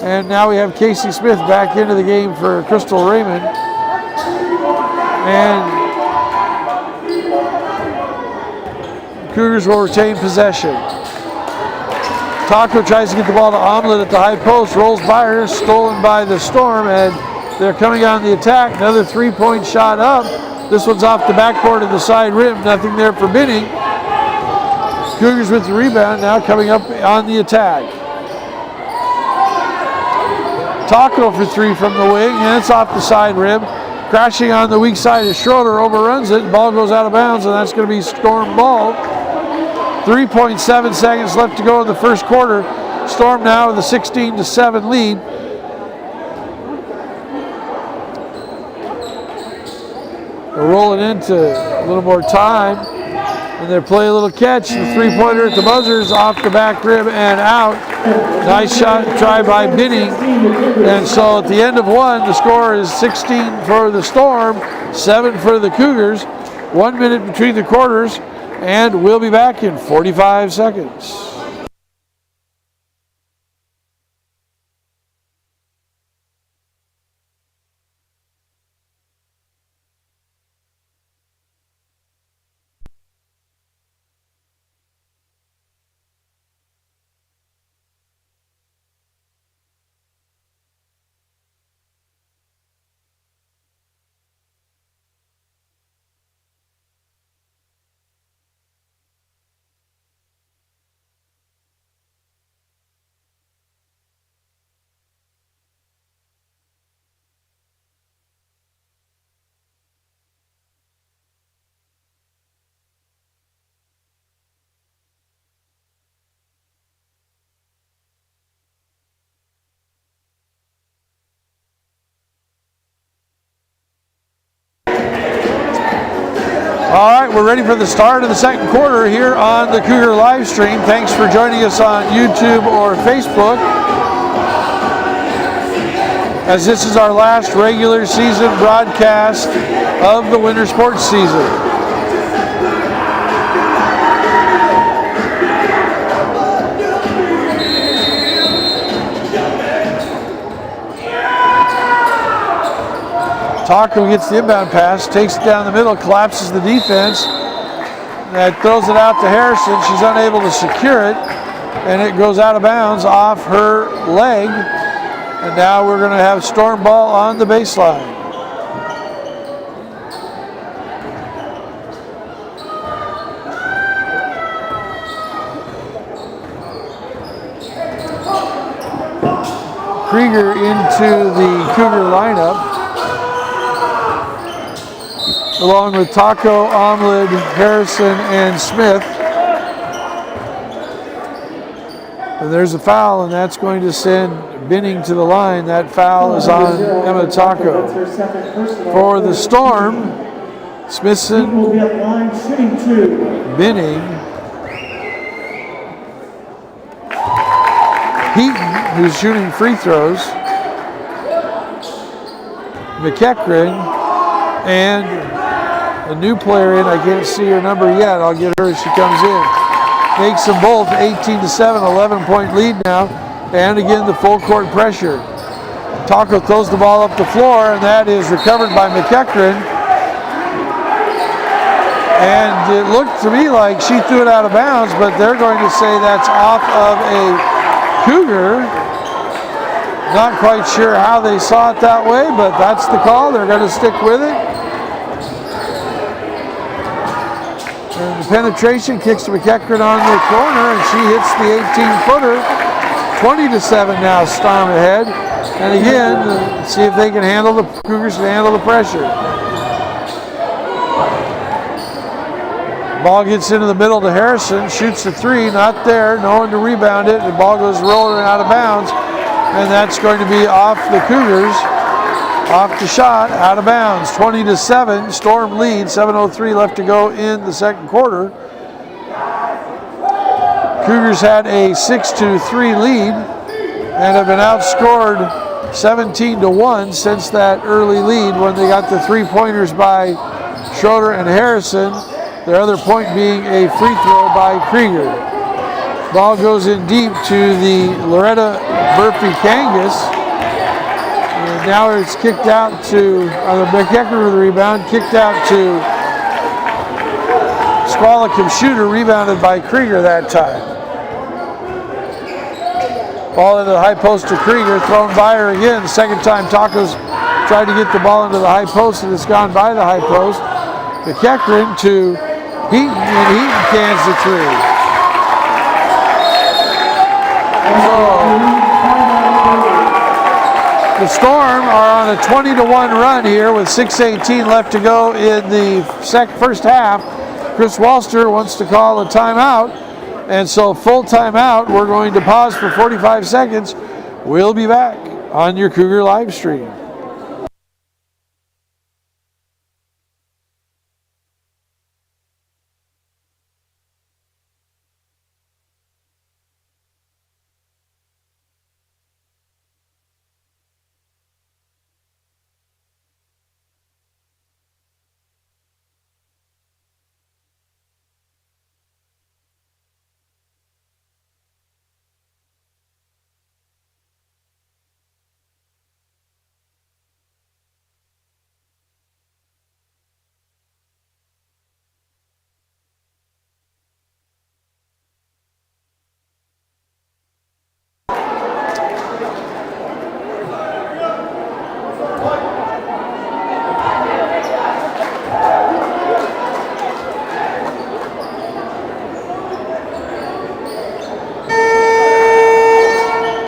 And now we have Casey Smith back into the game for Crystal Raymond. And Cougars will retain possession. Taco tries to get the ball to Omlin at the high post, rolls by her, stolen by the Storm, and they're coming on the attack. Another 3-point shot up. This one's off the backboard of the side rim, nothing there for Binning. Cougars with the rebound, now coming up on the attack. Taco for three from the wing, and it's off the side rim. Crashing on the weak side of Schroeder, overruns it, ball goes out of bounds, and that's going to be Storm ball. 3.7 seconds left to go in the first quarter. Storm now with a 16-7 lead. They're rolling into a little more time, and they play a little catch. The three-pointer at the buzzer is off the back rim and out. Nice shot try by Binning. And so at the end of one, the score is 16 for the Storm, 7 for the Cougars. 1 minute between the quarters, and we'll be back in 45 seconds. All right, we're ready for the start of the second quarter here on the Cougar live stream. Thanks for joining us on YouTube or Facebook, as this is our last regular season broadcast of the winter sports season. Taco gets the inbound pass, takes it down the middle, collapses the defense. That throws it out to Harrison. She's unable to secure it, and it goes out of bounds off her leg. And now we're going to have Storm ball on the baseline. Krieger into the Cougar lineup, along with Taco, Omlid, Harrison, and Smith. And there's a foul, and that's going to send Binning to the line. That foul is on Emma Taco. For the Storm, Smithson, Will be at line sitting 2. Binning, Heaton, who's shooting free throws, McEachran, and a new player in. I can't see her number yet. I'll get her as she comes in. Makes them both 18-7, 11-point lead now. And again, the full court pressure. Taco throws the ball up the floor, and that is recovered by McEachran. And it looked to me like she threw it out of bounds, but they're going to say that's off of a Cougar. Not quite sure how they saw it that way, but that's the call. They're going to stick with it. And the penetration kicks to McEachran on the corner, and she hits the 18-footer. 20-7 now, Storm ahead. And again, see if they can handle the Cougars can handle the pressure. Ball gets into the middle to Harrison, shoots the three, not there, no one to rebound it. The ball goes rolling out of bounds, and that's going to be off the Cougars. Off the shot, out of bounds. 20-7, Storm lead, 7:03 left to go in the second quarter. Cougars had a 6-3 lead and have been outscored 17-1 since that early lead when they got the three-pointers by Schroeder and Harrison. Their other point being a free throw by Krieger. Ball goes in deep to the Loretta Burpee-Kangas. And now it's kicked out to McEachran with the rebound, kicked out to Squalicum Shooter, rebounded by Krieger that time. Ball into the high post to Krieger, thrown by her again. Second time Taco's tried to get the ball into the high post, and it's gone by the high post. McEachran to Heaton, and Heaton cans the three. The Storm are on a 20-1 run here with 6:18 left to go in the first half. Chris Walster wants to call a timeout, and so full timeout. We're going to pause for 45 seconds. We'll be back on your Cougar live stream.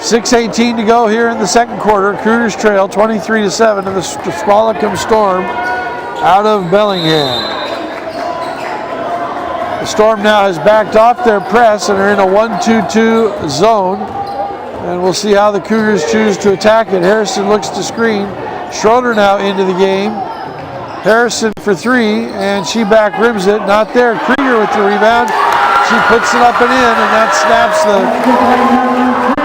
.6:18 to go here in the second quarter. Cougars trail 23-7 to the Squalicum Storm out of Bellingham. The Storm now has backed off their press and are in a 1-2-2 zone. And we'll see how the Cougars choose to attack it. Harrison looks to screen. Schroeder now into the game. Harrison for three, and she back rims it. Not there. Krieger with the rebound. She puts it up and in, and that snaps the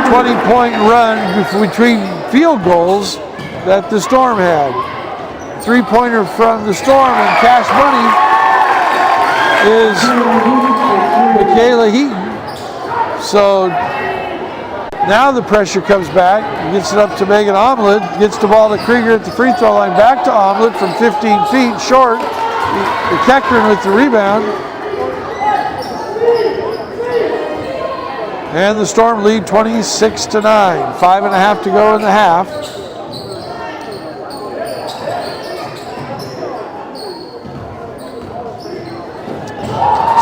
20-point run between field goals that the Storm had. Three-pointer from the Storm, and cash money is Michaela Heaton. So Now the pressure comes back, gets it up to Megan Omelet, gets the ball to Krieger at the free throw line, back to Omelet from 15 feet, short. McEachran with the rebound. And the Storm lead 26-9. 5.5 to go in the half.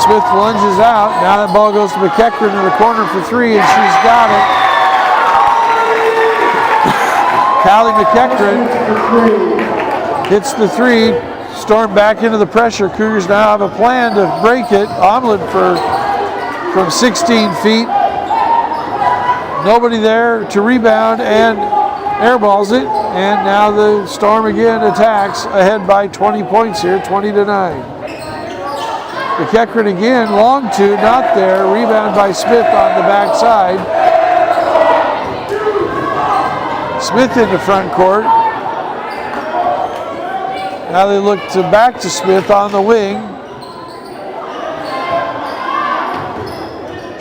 Smith lunges out. Now that ball goes to McEachran in the corner for three, and she's got it. Callie McEachran hits the three. Storm back into the pressure. Cougars now have a plan to break it. Omelet from 16 feet. Nobody there to rebound and airballs it. And now the Storm again attacks, ahead by 20 points here, 20-9. McEachran again, long two, not there. Rebound by Smith on the backside. Smith in the front court. Now they look back to Smith on the wing.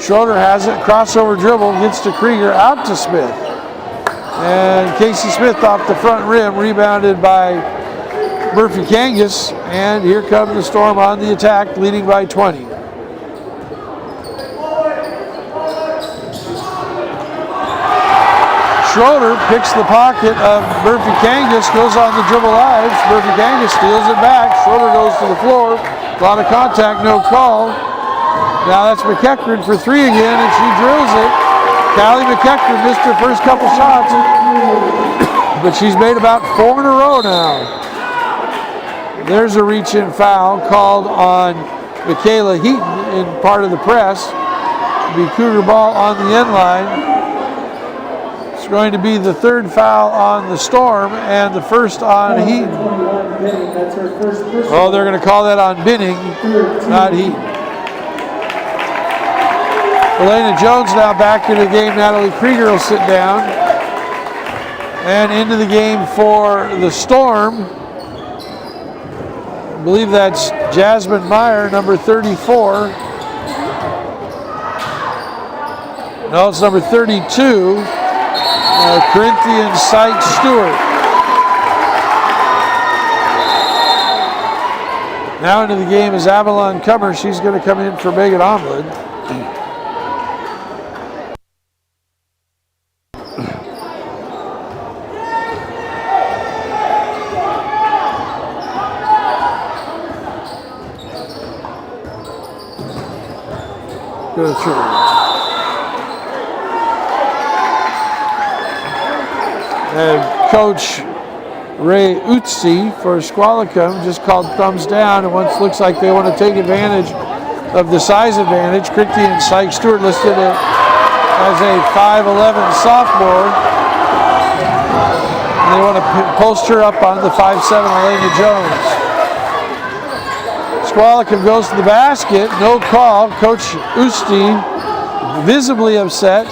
Schroeder has it, crossover dribble, gets to Krieger, out to Smith. And Casey Smith off the front rim, rebounded by Murphy Kangas, and here comes the Storm on the attack, leading by 20. Schroeder picks the pocket of Murphy Kangas, goes on the dribble live. Murphy Kangas steals it back. Schroeder goes to the floor. A lot of contact, no call. Now that's McEachran for three again, and she drills it. Callie McEachran missed her first couple shots, but she's made about 4 in a row now. There's a reach-in foul called on Michaela Heaton in part of the press. It'll be Cougar ball on the end line. It's going to be the third foul on the Storm and the first on Heaton. Oh, they're going to call that on Binning, not Heaton. Elena Jones now back in the game. Natalie Krieger will sit down. And into the game for the Storm. I believe that's Jasmine Meyer, number 34. No, it's number 32. Corinthian Sykes Stewart. Now into the game is Avalon Comer. She's going to come in for Megan Omelet. Go through. And Coach Ray Utsi for Squalicum just called thumbs down, and once looks like they want to take advantage of the size advantage. Corinthian Sykes Stewart listed as a 5'11" sophomore. And they want to post her up on the 5'7" Elena Jones. Squalicum goes to the basket, no call. Coach Usti visibly upset.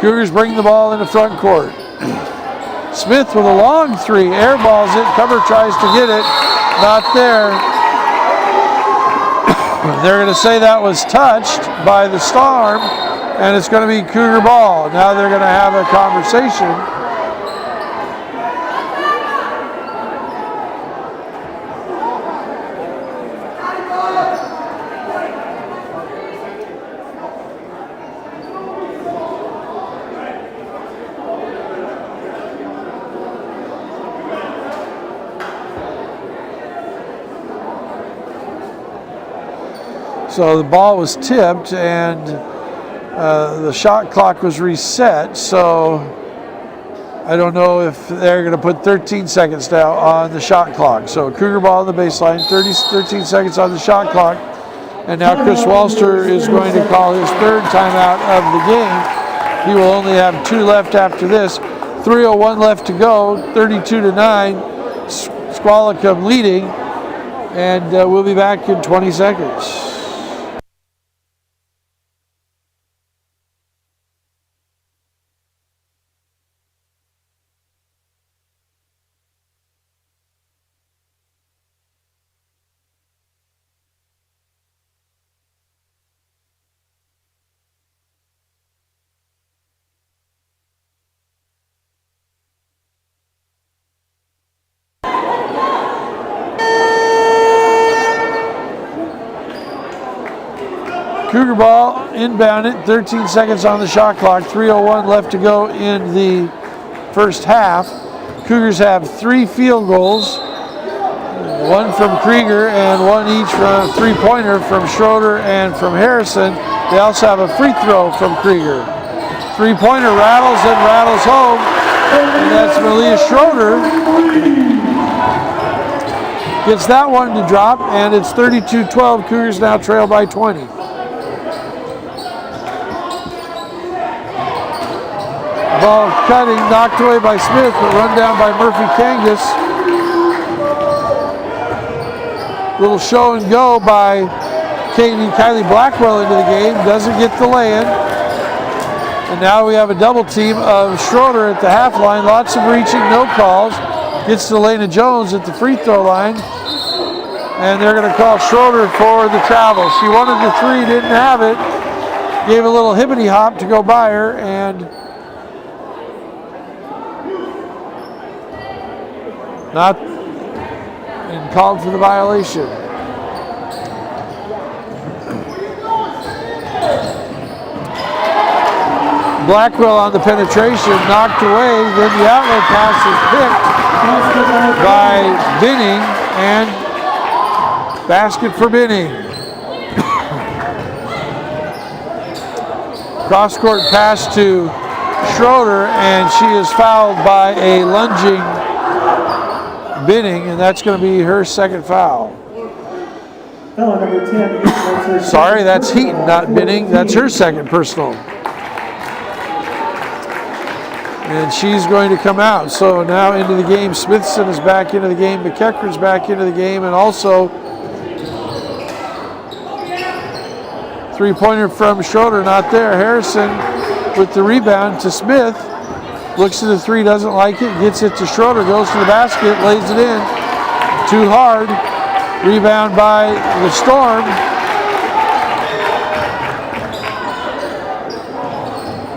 Cougars bring the ball in the front court. Smith with a long three, airballs it. Cover tries to get it, not there. They're going to say that was touched by the Storm, and it's going to be Cougar ball. Now they're going to have a conversation. So the ball was tipped and the shot clock was reset. So I don't know if they're going to put 13 seconds now on the shot clock. So Cougar ball on the baseline, 13 seconds on the shot clock. And now Chris Walster is going to call his third timeout of the game. He will only have 2 left after this. 3:01 left to go, 32-9. Squalicum leading. And we'll be back in 20 seconds. Cougar ball inbounded, 13 seconds on the shot clock, 3:01 left to go in the first half. Cougars have 3 field goals, one from Krieger and one each from a three-pointer from Schroeder and from Harrison. They also have a free throw from Krieger. Three-pointer rattles and rattles home, and that's Malia Schroeder. Gets that one to drop, and it's 32-12. Cougars now trail by 20. Ball cutting, knocked away by Smith, but run down by Murphy Kangas. Little show and go by Kylie Blackwell into the game. Doesn't get the lay-in. And now we have a double team of Schroeder at the half line. Lots of reaching, no calls. Gets to Elena Jones at the free throw line. And they're going to call Schroeder for the travel. She wanted the 3, didn't have it. Gave a little hippity hop to go by her, and not, and called for the violation. Blackwell on the penetration, knocked away. Then the outlet pass is picked by Binning, and basket for Binning. Cross-court pass to Schroeder, and she is fouled by a lunging Binning, and that's going to be her second foul. Sorry, that's Heaton, not Binning. That's her second personal. And she's going to come out. So now into the game, Smithson is back into the game, McEachran's back into the game, and also three-pointer from Schroeder, not there. Harrison with the rebound to Smith. Looks at the 3, doesn't like it, gets it to Schroeder, goes to the basket, lays it in. Too hard. Rebound by the Storm.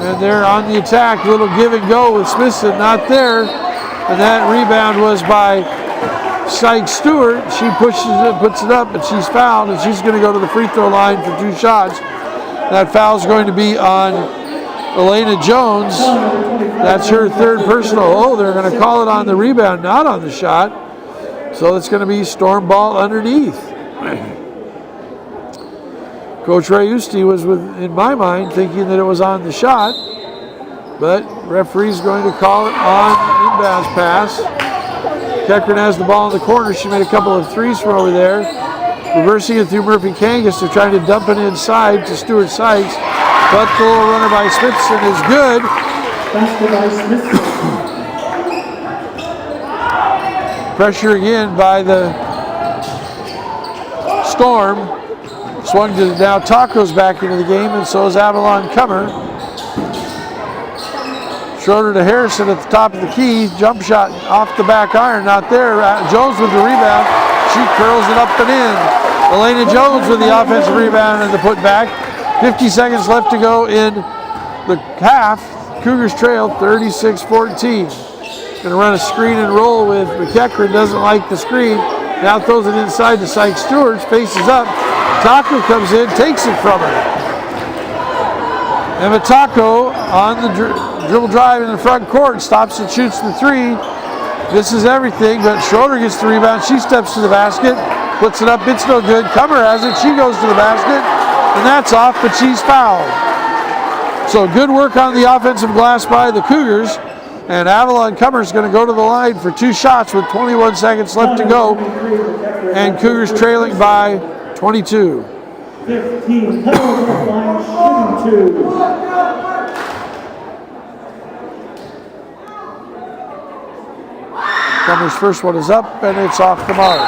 And they're on the attack. Little give and go with Smithson, not there. And that rebound was by Sykes Stewart. She pushes it, puts it up, but she's fouled, and she's going to go to the free throw line for 2 shots. That foul is going to be on Elena Jones. That's her third personal. Oh, they're going to call it on the rebound, not on the shot. So it's going to be Storm ball underneath. Coach Ray Usti was, in my mind, thinking that it was on the shot, but referee's going to call it on inbounds pass. Keckren has the ball in the corner. She made a couple of threes from over there. Reversing it through Murphy Kangas. They're trying to dump it inside to Stuart Sykes, but the little runner by Smithson is good. Pressure again by the Storm. Swung to now Taco's back into the game, and so is Avalon Comer. Schroeder to Harrison at the top of the key. Jump shot off the back iron, not there. Jones with the rebound. She curls it up and in. Elena Jones with the offensive rebound and the putback. 50 seconds left to go in the half. Cougars trail 36-14. Going to run a screen and roll with McEachran. Doesn't like the screen. Now throws it inside to Sykes Stewart. Faces up. Taco comes in, takes it from her. Emma Taco on the dribble drive in the front court. Stops and shoots the 3. Misses everything, but Schroeder gets the rebound. She steps to the basket. Puts it up. It's no good. Comer has it. She goes to the basket. And that's off, but she's fouled. So good work on the offensive glass by the Cougars. And Avalon Comer's going to go to the line for 2 shots with 21 seconds left to go. And Cougars trailing by 22. 15, line shooting 2. Comer's first one is up, and it's off the mark.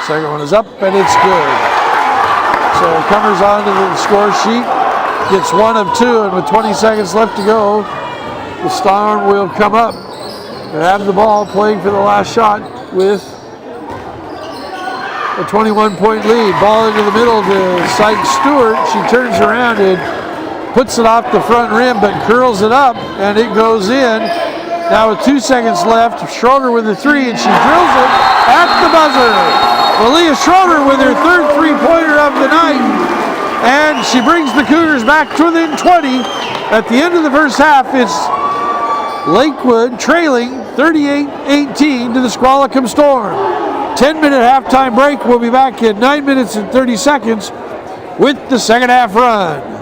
Second one is up, and it's good. So Comer's onto the score sheet, gets 1 of 2, and with 20 seconds left to go, the Storm will come up and have the ball, playing for the last shot with a 21-point lead. Ball into the middle to Sykes Stewart. She turns around and puts it off the front rim, but curls it up, and it goes in. Now with 2 seconds left, Schroeder with the three, and she drills it at the buzzer. Malia Schroeder with her third three-pointer of the night, and she brings the Cougars back to within 20. At the end of the first half, it's Lakewood trailing 38-18 to the Squalicum Storm. 10-minute halftime break. We'll be back in 9 minutes and 30 seconds with the second half run.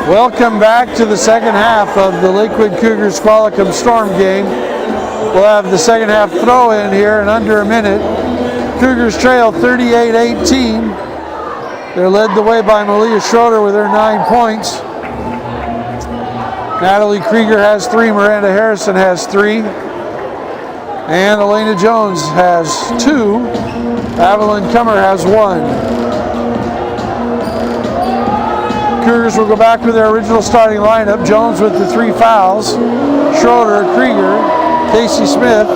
Welcome back to the second half of the Lakewood Cougars Qualicum Storm game. We'll have the second half throw in here in under a minute. Cougars trail 38-18. They're led the way by Malia Schroeder with her 9 points. Natalie Krieger has 3, Miranda Harrison has 3, and Elena Jones has 2. Evelyn Kummer has 1. Cougars will go back with their original starting lineup. Jones with the 3 fouls. Schroeder, Krieger, Casey Smith,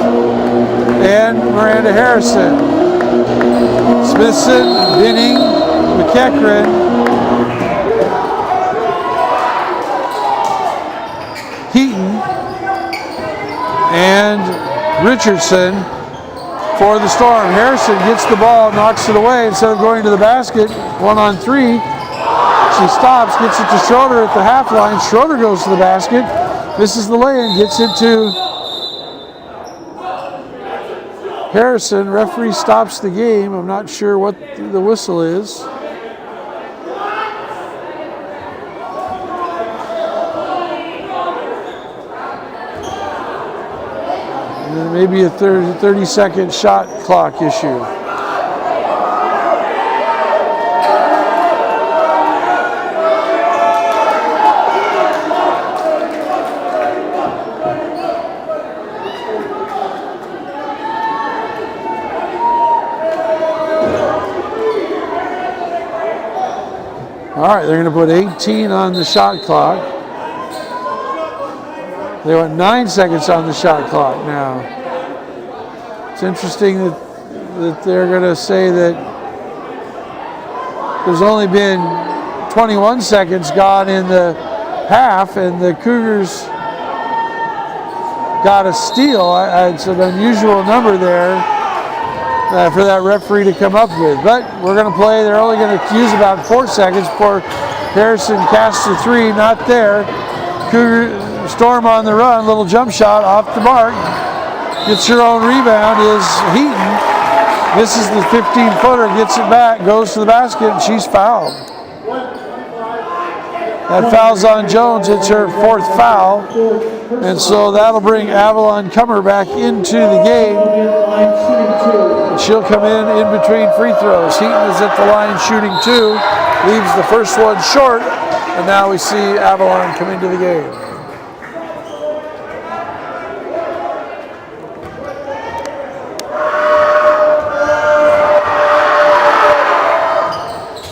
and Miranda Harrison. Smithson, Binning, McEachran, Heaton, and Richardson for the Storm. Harrison gets the ball, knocks it away instead of going to the basket. 1-on-3. She stops, gets it to Schroeder at the half line. Schroeder goes to the basket, misses the lay-in, gets it to Harrison. Referee stops the game. I'm not sure what the whistle is. And maybe a 30-second shot clock issue. All right, they're going to put 18 on the shot clock. They want 9 seconds on the shot clock now. It's interesting that they're going to say that there's only been 21 seconds gone in the half, and the Cougars got a steal. It's an unusual number there for that referee to come up with. But we're going to play. They're only going to use about 4 seconds before Harrison casts the 3. Not there. Cougar Storm on the run. Little jump shot off the mark. Gets her own rebound is Heaton. Misses the 15-footer. Gets it back. Goes to the basket, and she's fouled. That foul's on Jones. It's her 4th foul. And so that'll bring Avalon Kummer back into the game. She'll come in between free throws. Heaton is at the line shooting 2. Leaves the first one short. And now we see Avalon come into the game.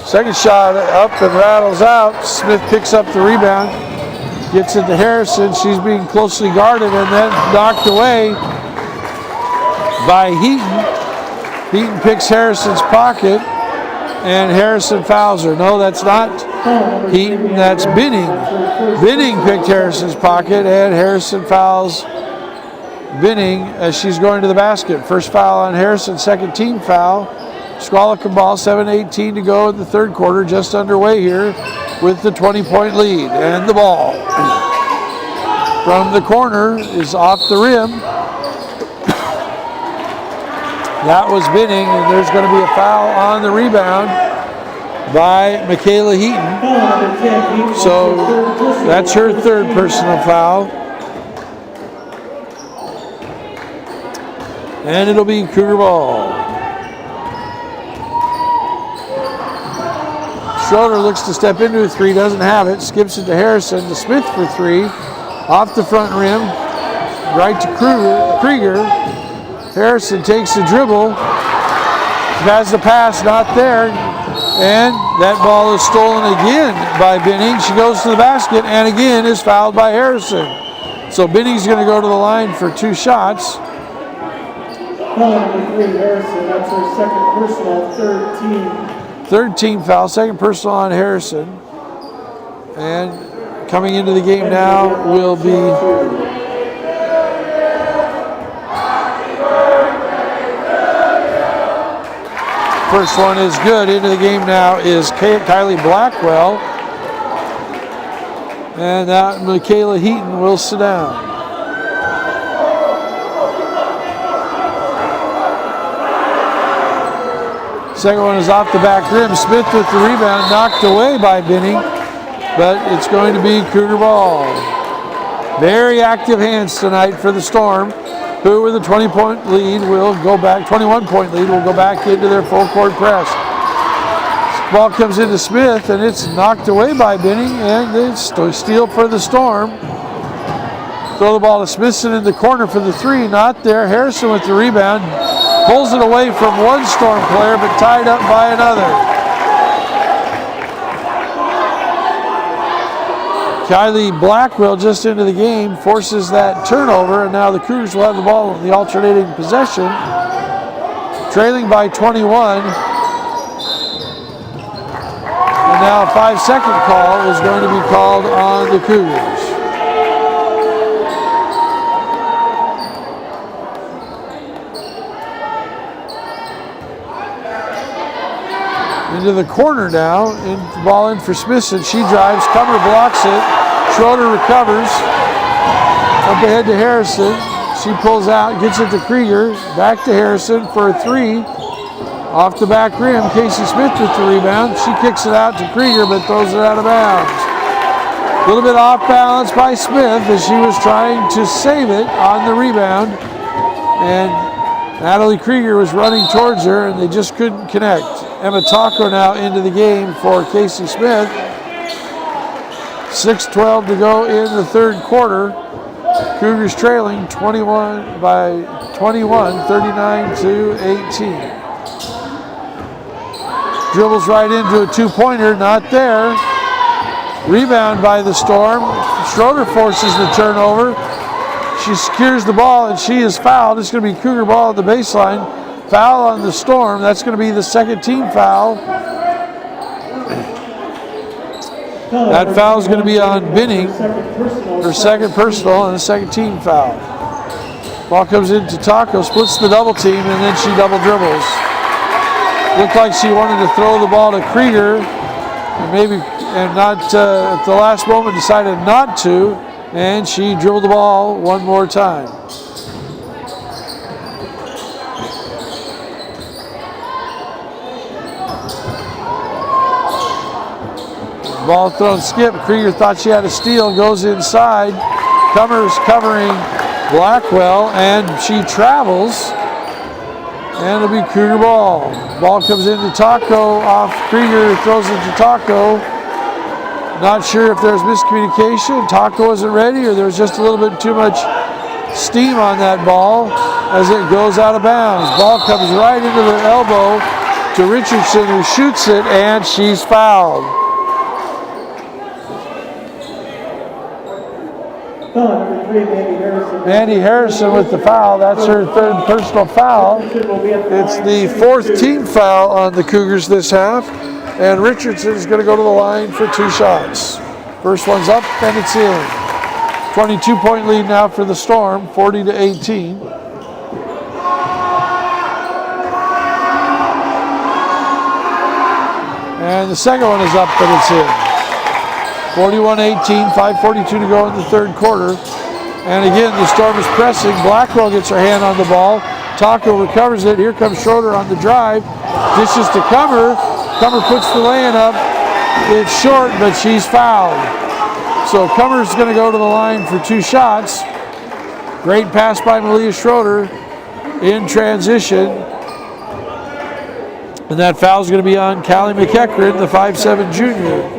Second shot up and rattles out. Smith picks up the rebound. Gets it to Harrison. She's being closely guarded and then knocked away by Heaton. Heaton picks Harrison's pocket, and Harrison fouls her. No, that's not Heaton, that's Binning. Binning picked Harrison's pocket, and Harrison fouls Binning as she's going to the basket. First foul on Harrison, second team foul. Qualicum ball, 7:18 to go in the third quarter, just underway here with the 20-point lead. And the ball from the corner is off the rim. That was Binning, and there's going to be a foul on the rebound by Michaela Heaton. So that's her 3rd personal foul. And it'll be Cougar ball. Schroeder looks to step into a 3, doesn't have it, skips it to Harrison, to Smith for 3, off the front rim, right to Krieger. Harrison takes the dribble, has the pass, not there, and that ball is stolen again by Binning. She goes to the basket and again is fouled by Harrison. So Binning's going to go to the line for 2 shots. Harrison, that's her 2nd personal, 3rd team foul, 2nd personal on Harrison. And coming into the game now will be first one is good. Into the game now is Kylie Blackwell. And that Michaela Heaton will sit down. Second one is off the back rim. Smith with the rebound, knocked away by Binning. but it's going to be Cougar ball. Very active hands tonight for the Storm, who with a 20-point lead will go back, 21-point lead will go back into their full court press. Ball comes into Smith, and it's knocked away by Benning, and it's a steal for the Storm. Throw the ball to Smithson in the corner for the three, not there. Harrison with the rebound, pulls it away from one Storm player, but tied up by another. Kylie Blackwell just into the game, forces that turnover, and now the Cougars will have the ball in the alternating possession, trailing by 21. And now a 5-second call is going to be called on the Cougars. Into the corner now, ball in for Smithson. She drives, Comer blocks it. Schroeder recovers. Up ahead to Harrison. She pulls out, gets it to Krieger. Back to Harrison for a three. Off the back rim, Casey Smith with the rebound. She kicks it out to Krieger, but throws it out of bounds. A little bit off balance by Smith as she was trying to save it on the rebound. And Natalie Krieger was running towards her, and they just couldn't connect. Emma Taco now into the game for Casey Smith. 6:12 to go in the third quarter. Cougars trailing 39 to 18. Dribbles right into a two-pointer, not there. Rebound by the Storm. Schroeder forces the turnover. She secures the ball, and she is fouled. It's going to be Cougar ball at the baseline. Foul on the Storm. That's going to be the second team foul. That foul is going to be on Benning. Her second personal and a second team foul. Ball comes into Taco, splits the double team, and then she double dribbles. Looked like she wanted to throw the ball to Krieger, and not at the last moment decided not to, and she dribbled the ball one more time. Ball thrown skip. Krieger thought she had a steal, goes inside. Comer's covering Blackwell, and she travels. And it'll be Cougar ball. Ball comes into Taco off Krieger, throws it to Taco. Not sure if there's miscommunication. Taco wasn't ready, or there was just a little bit too much steam on that ball as it goes out of bounds. Ball comes right into the elbow to Richardson, who shoots it, and she's fouled. Number 3, Mandy Harrison. Mandy Harrison with the foul. That's her third personal foul. It's the fourth team foul on the Cougars this half. And Richardson is going to go to the line for two shots. First one's up, and it's in. 22-point lead now for the Storm, 40 to 18. And the second one is up, but it's in. 41-18, 5:42 to go in the third quarter. And again, the Storm is pressing. Blackwell gets her hand on the ball. Taco recovers it. Here comes Schroeder on the drive. Dishes to Comer. Comer puts the lay-in up. It's short, but she's fouled. So Comer's going to go to the line for two shots. Great pass by Malia Schroeder in transition. And that foul is going to be on Callie McEachran, the 5'7" junior.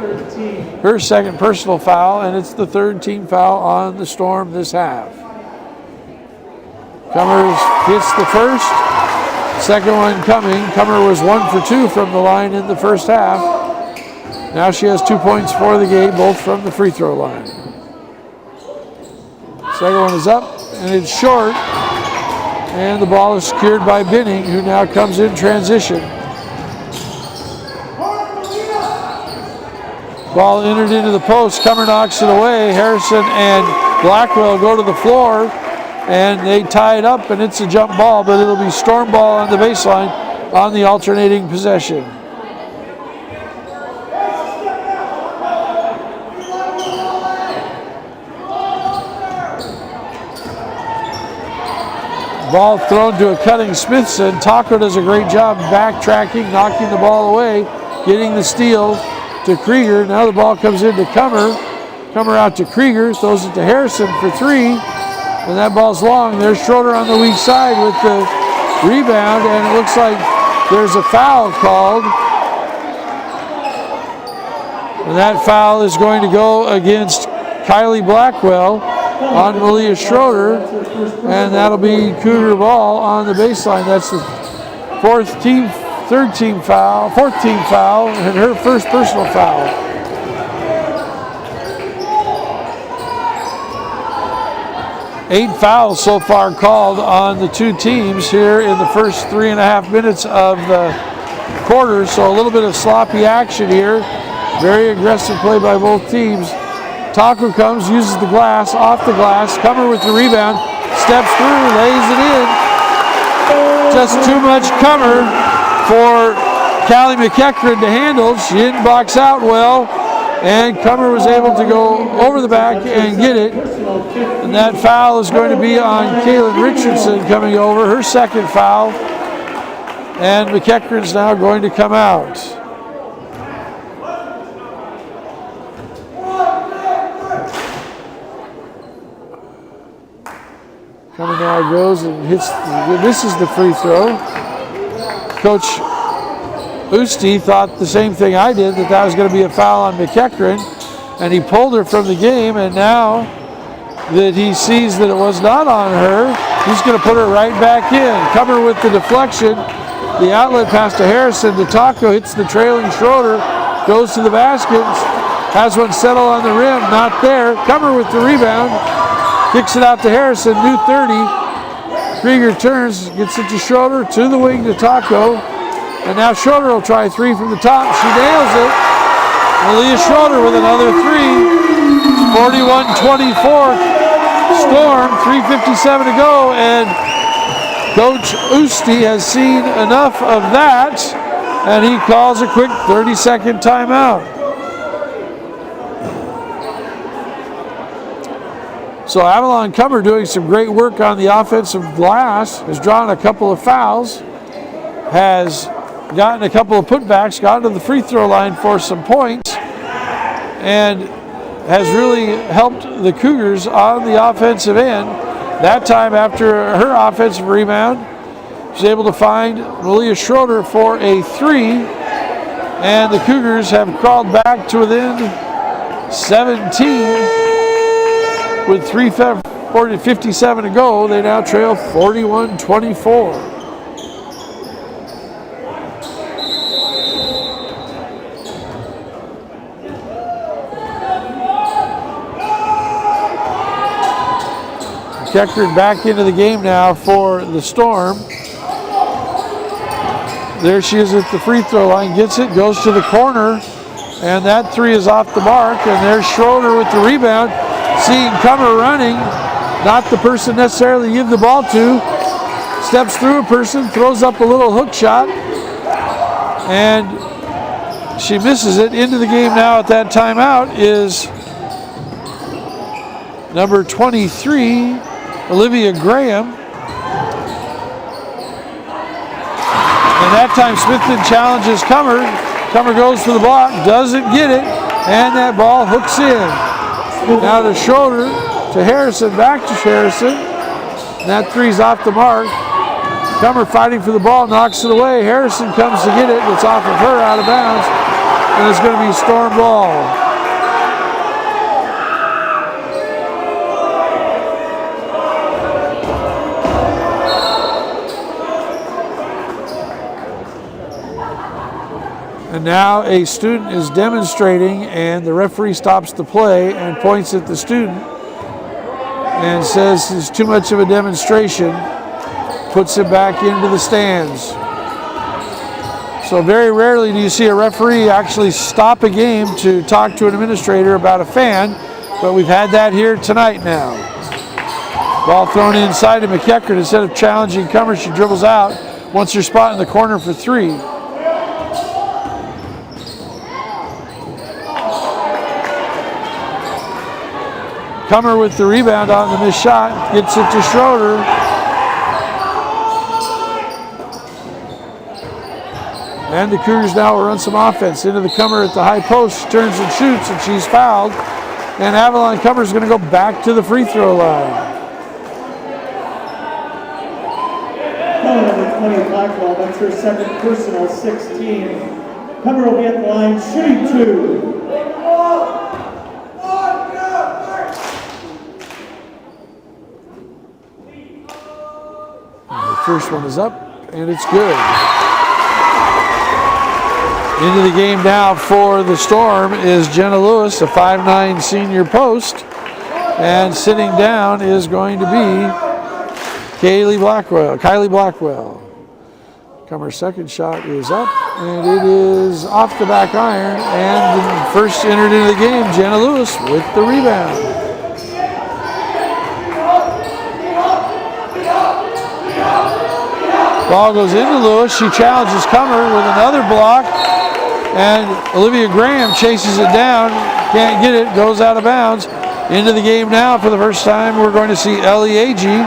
Her second personal foul, and it's the third team foul on the Storm this half. Comer hits the first, second one coming. Comer was 1 for 2 from the line in the first half. Now she has 2 points for the game, both from the free throw line. Second one is up, and it's short, and the ball is secured by Benning, who now comes in transition. Ball entered into the post. Comer knocks it away. Harrison and Blackwell go to the floor, and they tie it up, and it's a jump ball, but it'll be Storm ball on the baseline on the alternating possession. Ball thrown to a cutting Smithson. Taco does a great job backtracking, knocking the ball away, getting the steal. to Krieger. Now the ball comes into Kummer. Kummer out to Krieger, throws it to Harrison for 3. And that ball's long. There's Schroeder on the weak side with the rebound, and it looks like there's a foul called. And that foul is going to go against Kylie Blackwell on Malia Schroeder, and that'll be Cougar ball on the baseline. That's the fourth team foul, and her first personal foul. Eight fouls so far called on the two teams here in the first 3.5 minutes of the quarter, so a little bit of sloppy action here. Very aggressive play by both teams. Taco comes, uses the glass, off the glass. Kummer with the rebound, steps through, lays it in. Just too much Kummer for Callie McEachran to handle. She didn't box out well, and Kummer was able to go over the back and get it. And that foul is going to be on Kaylin Richardson coming over, her second foul. And McEachran's now going to come out. Kummer now goes and misses the free throw. Coach Usti thought the same thing I did, that was going to be a foul on McEachran, and he pulled her from the game, and now that he sees that it was not on her, he's going to put her right back in. Kummer with the deflection, the outlet pass to Harrison, the Taco hits the trailing Schroeder, goes to the basket, has one settle on the rim, not there. Kummer with the rebound, kicks it out to Harrison, new 30. Krieger turns, gets it to Schroeder, to the wing to Taco. And now Schroeder will try 3 from the top. She nails it. Malia Schroeder with another 3. 41-24. Storm, 3:57 to go. And Coach Usti has seen enough of that. And he calls a quick 30-second timeout. So Avalon Kummer doing some great work on the offensive glass, has drawn a couple of fouls, has gotten a couple of putbacks, gotten to the free throw line for some points, and has really helped the Cougars on the offensive end. That time after her offensive rebound, she's able to find Malia Schroeder for a 3, and the Cougars have crawled back to within 17. With 3:57 to go, they now trail 41-24. McEachran back into the game now for the Storm. There she is at the free throw line, gets it, goes to the corner, and that 3 is off the mark, and there's Schroeder with the rebound. Seeing Kummer running, not the person necessarily to give the ball to, steps through a person, throws up a little hook shot, and she misses it. Into the game now at that timeout is number 23, Olivia Graham. And that time Smithton challenges Kummer. Kummer goes for the block, doesn't get it, and that ball hooks in. Now to Schroeder, to Harrison, back to Harrison. And that 3's off the mark. Kummer fighting for the ball, knocks it away. Harrison comes to get it. It's off of her, out of bounds. And it's going to be Storm ball. And now a student is demonstrating, and the referee stops the play and points at the student and says it's too much of a demonstration, puts him back into the stands. So very rarely do you see a referee actually stop a game to talk to an administrator about a fan, but we've had that here tonight now. Ball thrown inside to McEachran. Instead of challenging Kummer, she dribbles out, wants her spot in the corner for 3. Kummer with the rebound on the missed shot, gets it to Schroeder. And the Cougars now will run some offense into the Comer at the high post. She turns and shoots, and she's fouled. And Avalon Comer is going to go back to the free throw line. Number 20, Blackwell, that's her second personal, 16. Comer will be at the line, shooting 2. The first one is up, and it's good. Into the game now for the Storm is Jenna Lewis, a 5'9" senior post. And sitting down is going to be Kylie Blackwell. Comer's second shot is up, and it is off the back iron. And the first entered into the game, Jenna Lewis with the rebound. Ball goes into Lewis. She challenges Comer with another block. And Olivia Graham chases it down, can't get it, goes out of bounds. Into the game now for the first time, we're going to see Ellie Agee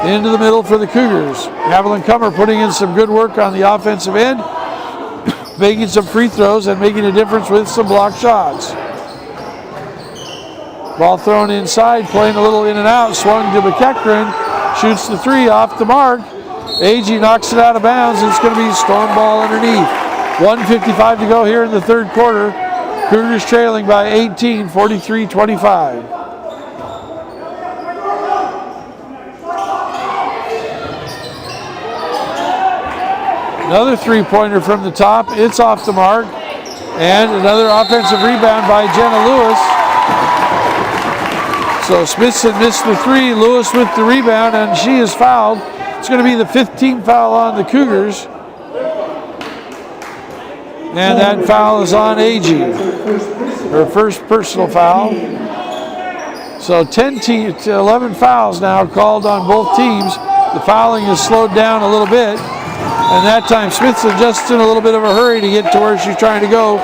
into the middle for the Cougars. Avalon Comer putting in some good work on the offensive end, making some free throws and making a difference with some block shots. Ball thrown inside, playing a little in and out, swung to McEachran, shoots the three off the mark. Agee knocks it out of bounds, and it's going to be Storm ball underneath. 1:55 to go here in the third quarter. Cougars trailing by 18, 43-25. Another three-pointer from the top. It's off the mark. And another offensive rebound by Jenna Lewis. So Smithson missed the three. Lewis with the rebound, and she is fouled. It's going to be the 15th foul on the Cougars. And that foul is on Agee. Her first personal foul. So 11 fouls now called on both teams. The fouling has slowed down a little bit. And that time Smith's just in a little bit of a hurry to get to where she's trying to go.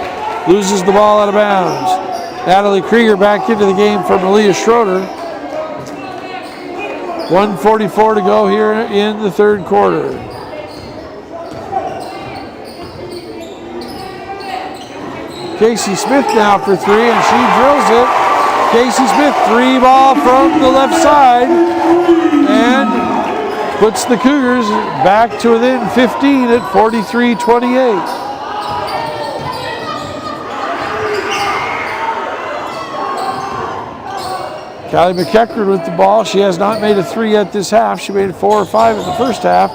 Loses the ball out of bounds. Natalie Krieger back into the game for Malia Schroeder. 1:44 to go here in the third quarter. Casey Smith now for three, and she drills it. Casey Smith, three ball from the left side, and puts the Cougars back to within 15 at 43-28. Kylie McEachran with the ball. She has not made a three yet this half. She made 4 or 5 in the first half.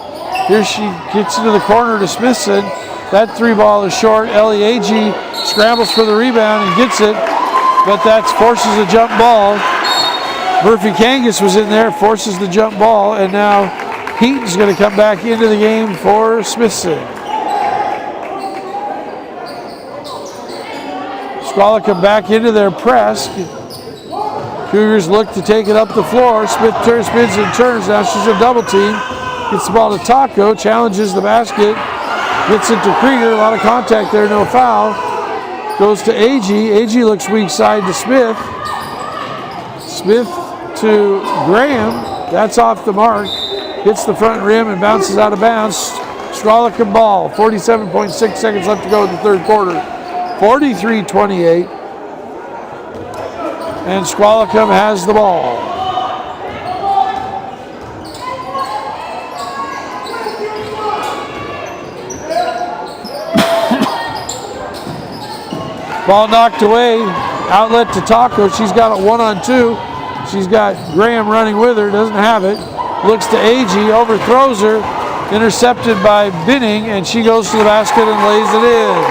Here she gets into the corner to Smithson. That three ball is short. Ellie Agee scrambles for the rebound and gets it, but that forces a jump ball. Murphy Kangas was in there, forces the jump ball, and now Heaton's going to come back into the game for Smithson. Squala come back into their press. Cougars look to take it up the floor. Smith turns, spins, and turns. Now she's a double team. Gets the ball to Taco, challenges the basket. Gets it to Krieger, a lot of contact there, no foul. Goes to Agee. Agee looks weak side to Smith. Smith to Graham. That's off the mark. Hits the front rim and bounces out of bounds. Strolican ball. 47.6 seconds left to go in the third quarter. 43-28. And Squalicum has the ball. Ball knocked away, outlet to Taco. She's got it 1-on-2. She's got Graham running with her, doesn't have it. Looks to Agee, overthrows her, intercepted by Binning, and she goes to the basket and lays it in.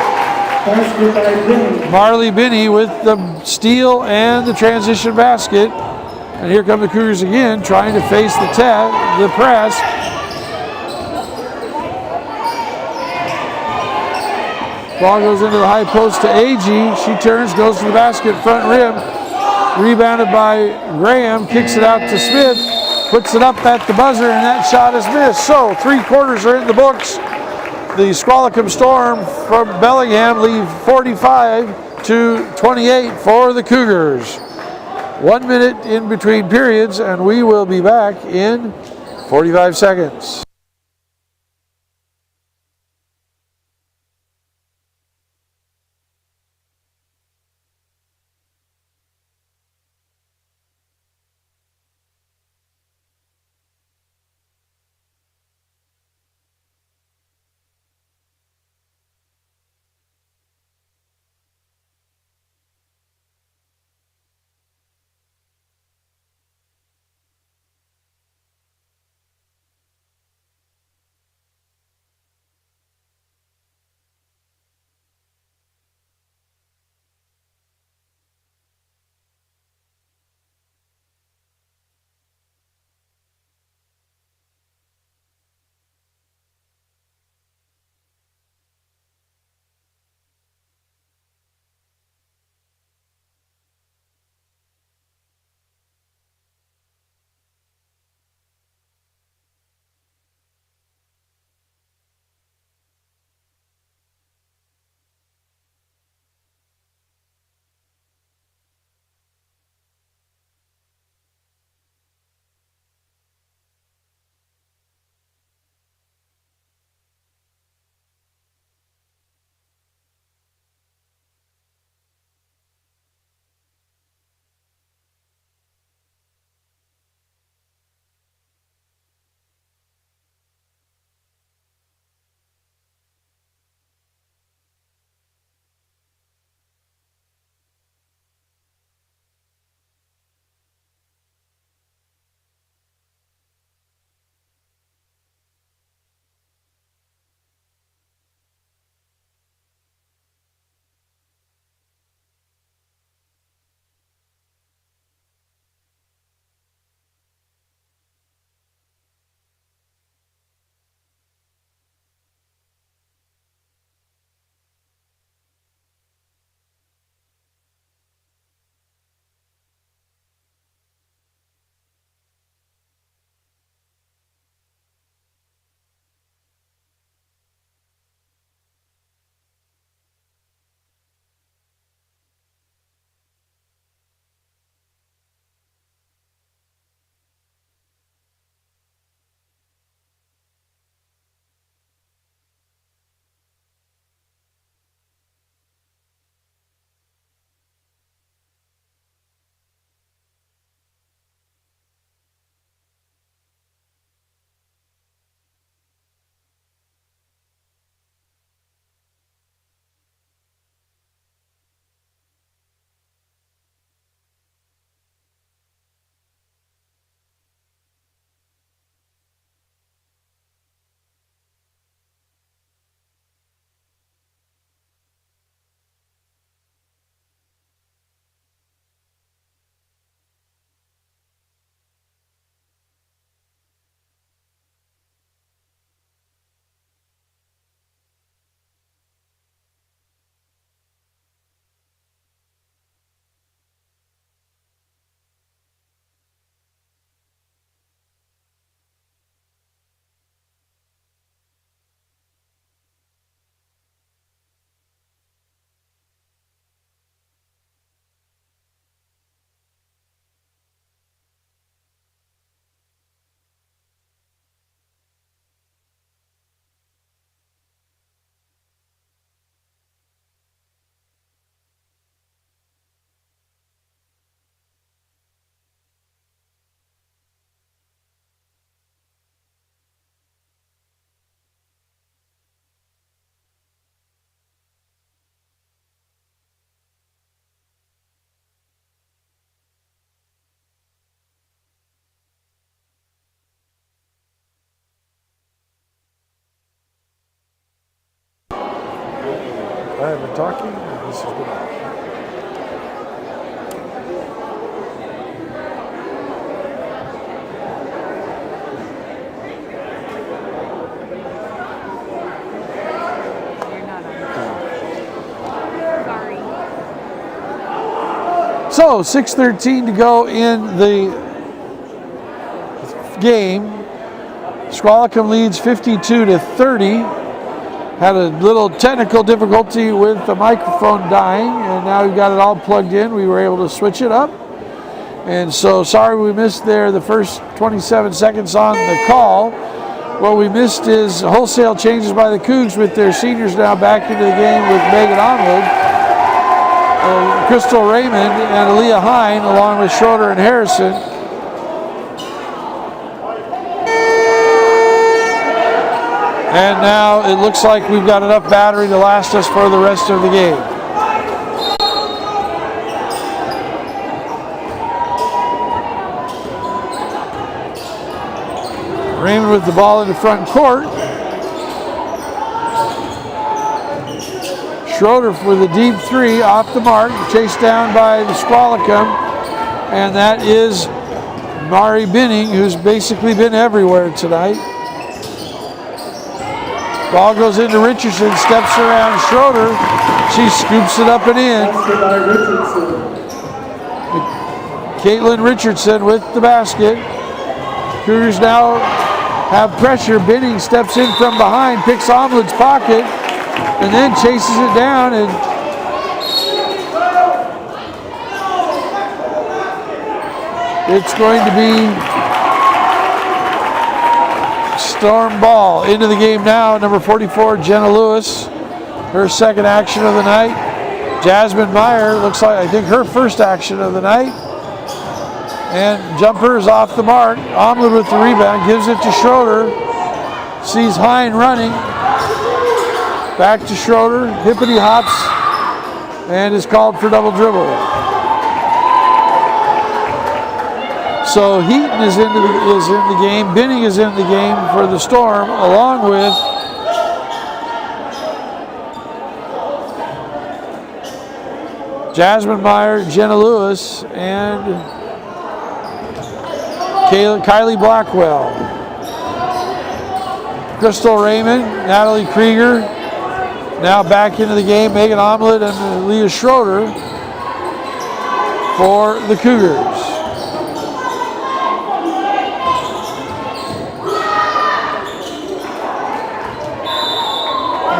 Basket by Binning. Marley Binney with the steal and the transition basket. And here come the Cougars again, trying to face the press. Ball goes into the high post to Agee. She turns, goes to the basket, front rim. Rebounded by Graham, kicks it out to Smith, puts it up at the buzzer, and that shot is missed. So 3 quarters are in the books. The Squalicum Storm from Bellingham leave 45-28 for the Cougars. 1 minute in between periods, and we will be back in 45 seconds. I have been talking. This has been on. So 6:13 to go in the game. Squalicum leads 52-30. Had a little technical difficulty with the microphone dying, and now we've got it all plugged in. We were able to switch it up. And so sorry we missed the first 27 seconds on the call. What we missed is wholesale changes by the Cougs with their seniors now back into the game with Megan Onwood, Crystal Raymond, and Aaliyah Hine, along with Schroeder and Harrison. And now it looks like we've got enough battery to last us for the rest of the game. Raymond with the ball in the front court. Schroeder with a deep three off the mark, chased down by the Squalicum, and that is Mari Binning, who's basically been everywhere tonight. Ball goes into Richardson, steps around Schroeder, she scoops it up and in. Caitlin Richardson with the basket. Cougars now have pressure. Binning steps in from behind, picks Omled's pocket, and then chases it down, and it's going to be Storm ball. Into the game now, number 44, Jenna Lewis. Her second action of the night. Jasmine Meyer, looks like, I think, her first action of the night. And jumper is off the mark. Omled with the rebound, gives it to Schroeder. Sees Hine running. Back to Schroeder, hippity hops, and is called for double dribble. So Heaton is in the game. Binning is in the game for the Storm, along with Jasmine Meyer, Jenna Lewis, and Kylie Blackwell. Crystal Raymond, Natalie Krieger, now back into the game. Megan Omlet and Leah Schroeder for the Cougars.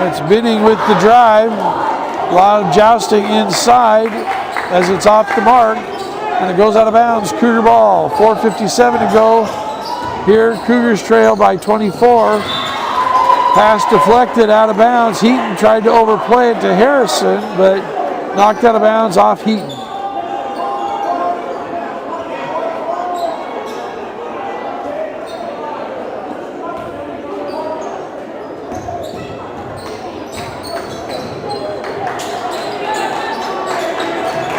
It's Binning with the drive. A lot of jousting inside as it's off the mark. And it goes out of bounds. Cougar ball. 4:57 to go. Here, Cougars trail by 24. Pass deflected out of bounds. Heaton tried to overplay it to Harrison, but knocked out of bounds off Heaton.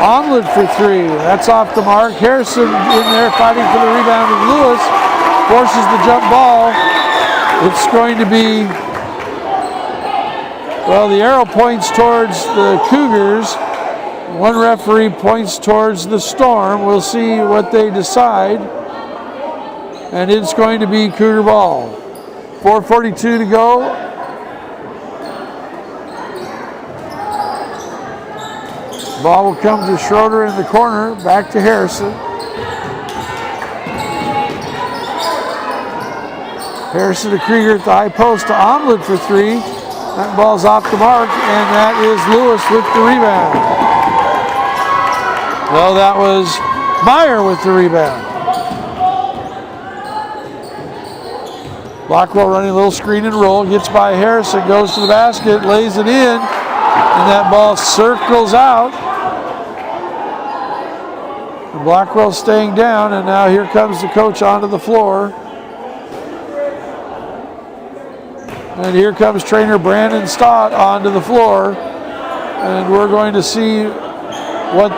Omlet for three. That's off the mark. Harrison in there fighting for the rebound with Lewis. Forces the jump ball. It's going to be, well, the arrow points towards the Cougars. One referee points towards the Storm. We'll see what they decide. And it's going to be Cougar ball. 4:42 to go. Ball will come to Schroeder in the corner, back to Harrison. Harrison to Krieger at the high post to Omlet for three. That ball's off the mark, and that is Lewis with the rebound. Well, that was Meyer with the rebound. Blackwell running a little screen and roll, gets by Harrison, goes to the basket, lays it in, and that ball circles out. Blackwell staying down, and now here comes the coach onto the floor. And here comes trainer Brandon Stott onto the floor. And we're going to see what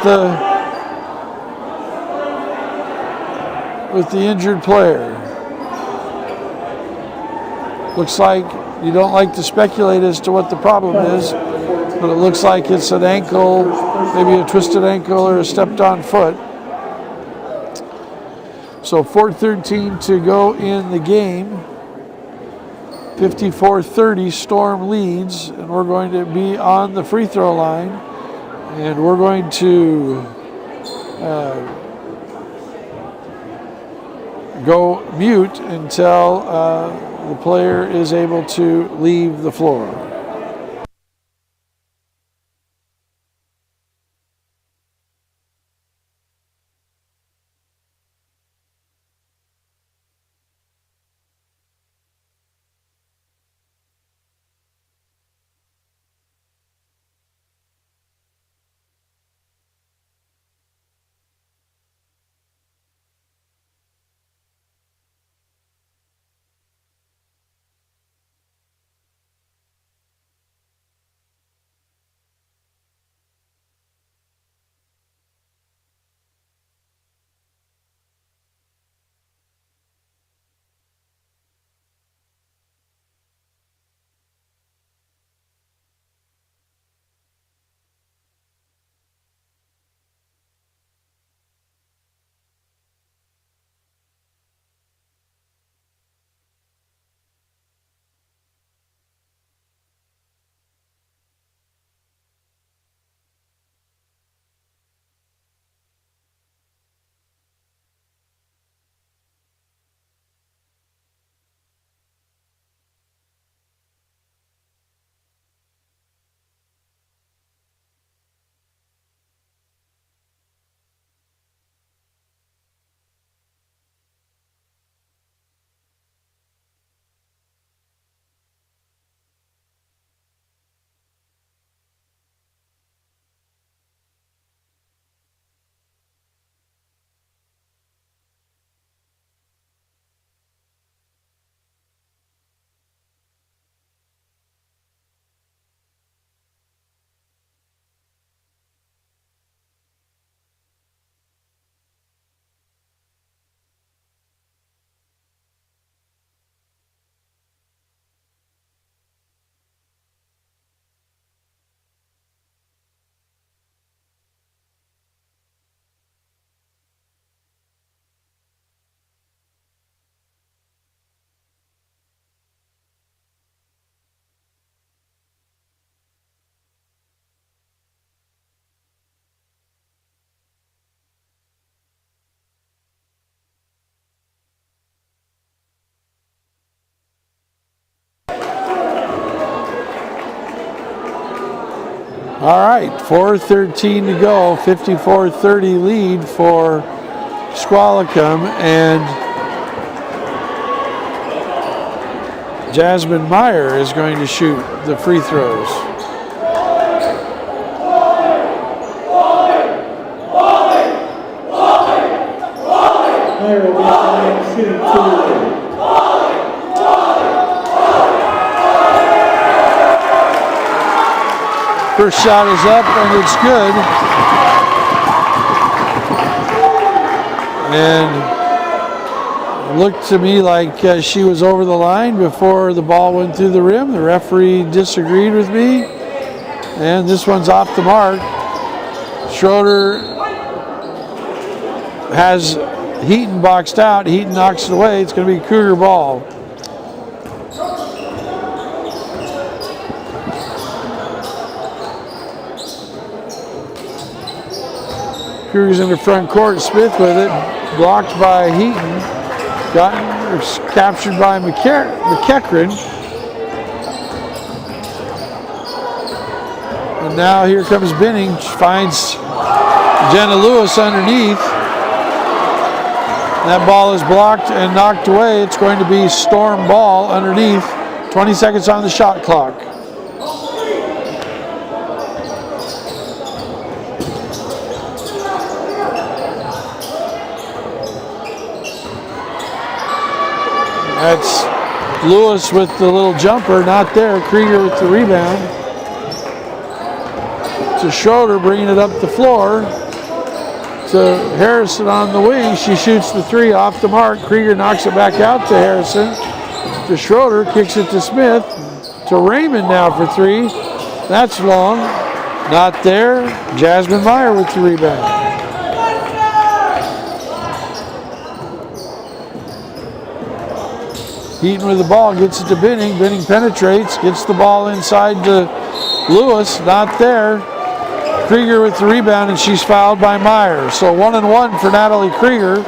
with the injured player. Looks like you don't like to speculate as to what the problem is. but it looks like it's an ankle, maybe a twisted ankle or a stepped on foot. So 4:13 to go in the game. 54-30, Storm leads, and we're going to be on the free throw line, and we're going to go mute until the player is able to leave the floor. All right, 4:13 to go, 54-30 lead for Squalicum, and Jasmine Meyer is going to shoot the free throws. Meyer will be at the line shooting 2. First shot is up and it's good. And it looked to me like she was over the line before the ball went through the rim. The referee disagreed with me. And this one's off the mark. Schroeder has Heaton boxed out. Heaton knocks it away. It's going to be Cougar ball. Cougars in the front court. Smith with it, blocked by Heaton, captured by McEachran. And now here comes Binning, finds Jenna Lewis underneath. That ball is blocked and knocked away. It's going to be Storm ball underneath. 20 seconds on the shot clock. That's Lewis with the little jumper, not there. Krieger with the rebound. To Schroeder, bringing it up the floor. To Harrison on the wing. She shoots the three off the mark. Krieger knocks it back out to Harrison. To Schroeder, kicks it to Smith. To Raymond now for three. That's long. Not there. Jasmine Meyer with the rebound. Heaton with the ball, gets it to Binning. Binning penetrates, gets the ball inside to Lewis. Not there. Krieger with the rebound, and she's fouled by Meyer. So 1-1 for Natalie Krieger.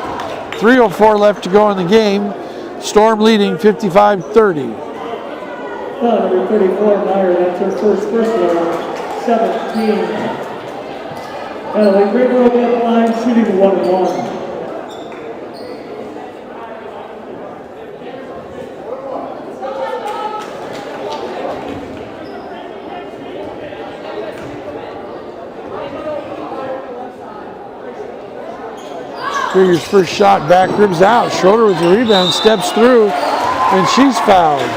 3:04 left to go in the game. Storm leading 55-30. Number 34, Meyer, that's her first personal, 17. Natalie Grieger will be at the line, shooting 1-1. Krieger's first shot, back ribs out. Schroeder with the rebound, steps through, and she's fouled.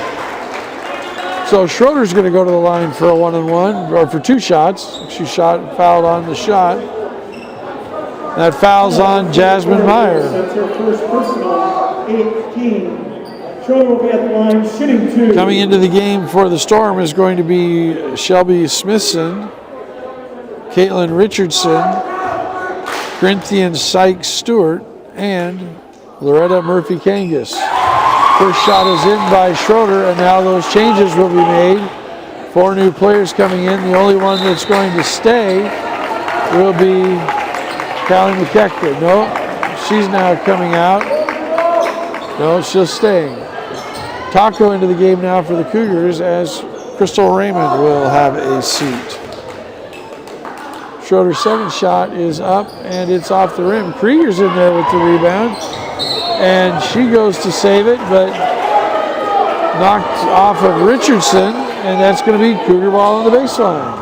So Schroeder's going to go to the line for a 1-1, or for 2 shots. She fouled on the shot. That fouls on Jasmine Meyer. That's her first personal, 18. Schroeder will be at the line, shooting 2. Coming into the game for the Storm is going to be Shelby Smithson, Caitlin Richardson, Corinthian Sykes Stewart, and Loretta Murphy Kangas. First shot is in by Schroeder, and now those changes will be made. 4 new players coming in. The only one that's going to stay will be Callie McKechnie. No, she's now coming out. No, she's staying. Taco into the game now for the Cougars, as Crystal Raymond will have a seat. Schroeder's second shot is up, and it's off the rim. Krieger's in there with the rebound, and she goes to save it, but knocked off of Richardson, and that's going to be Cougar ball on the baseline.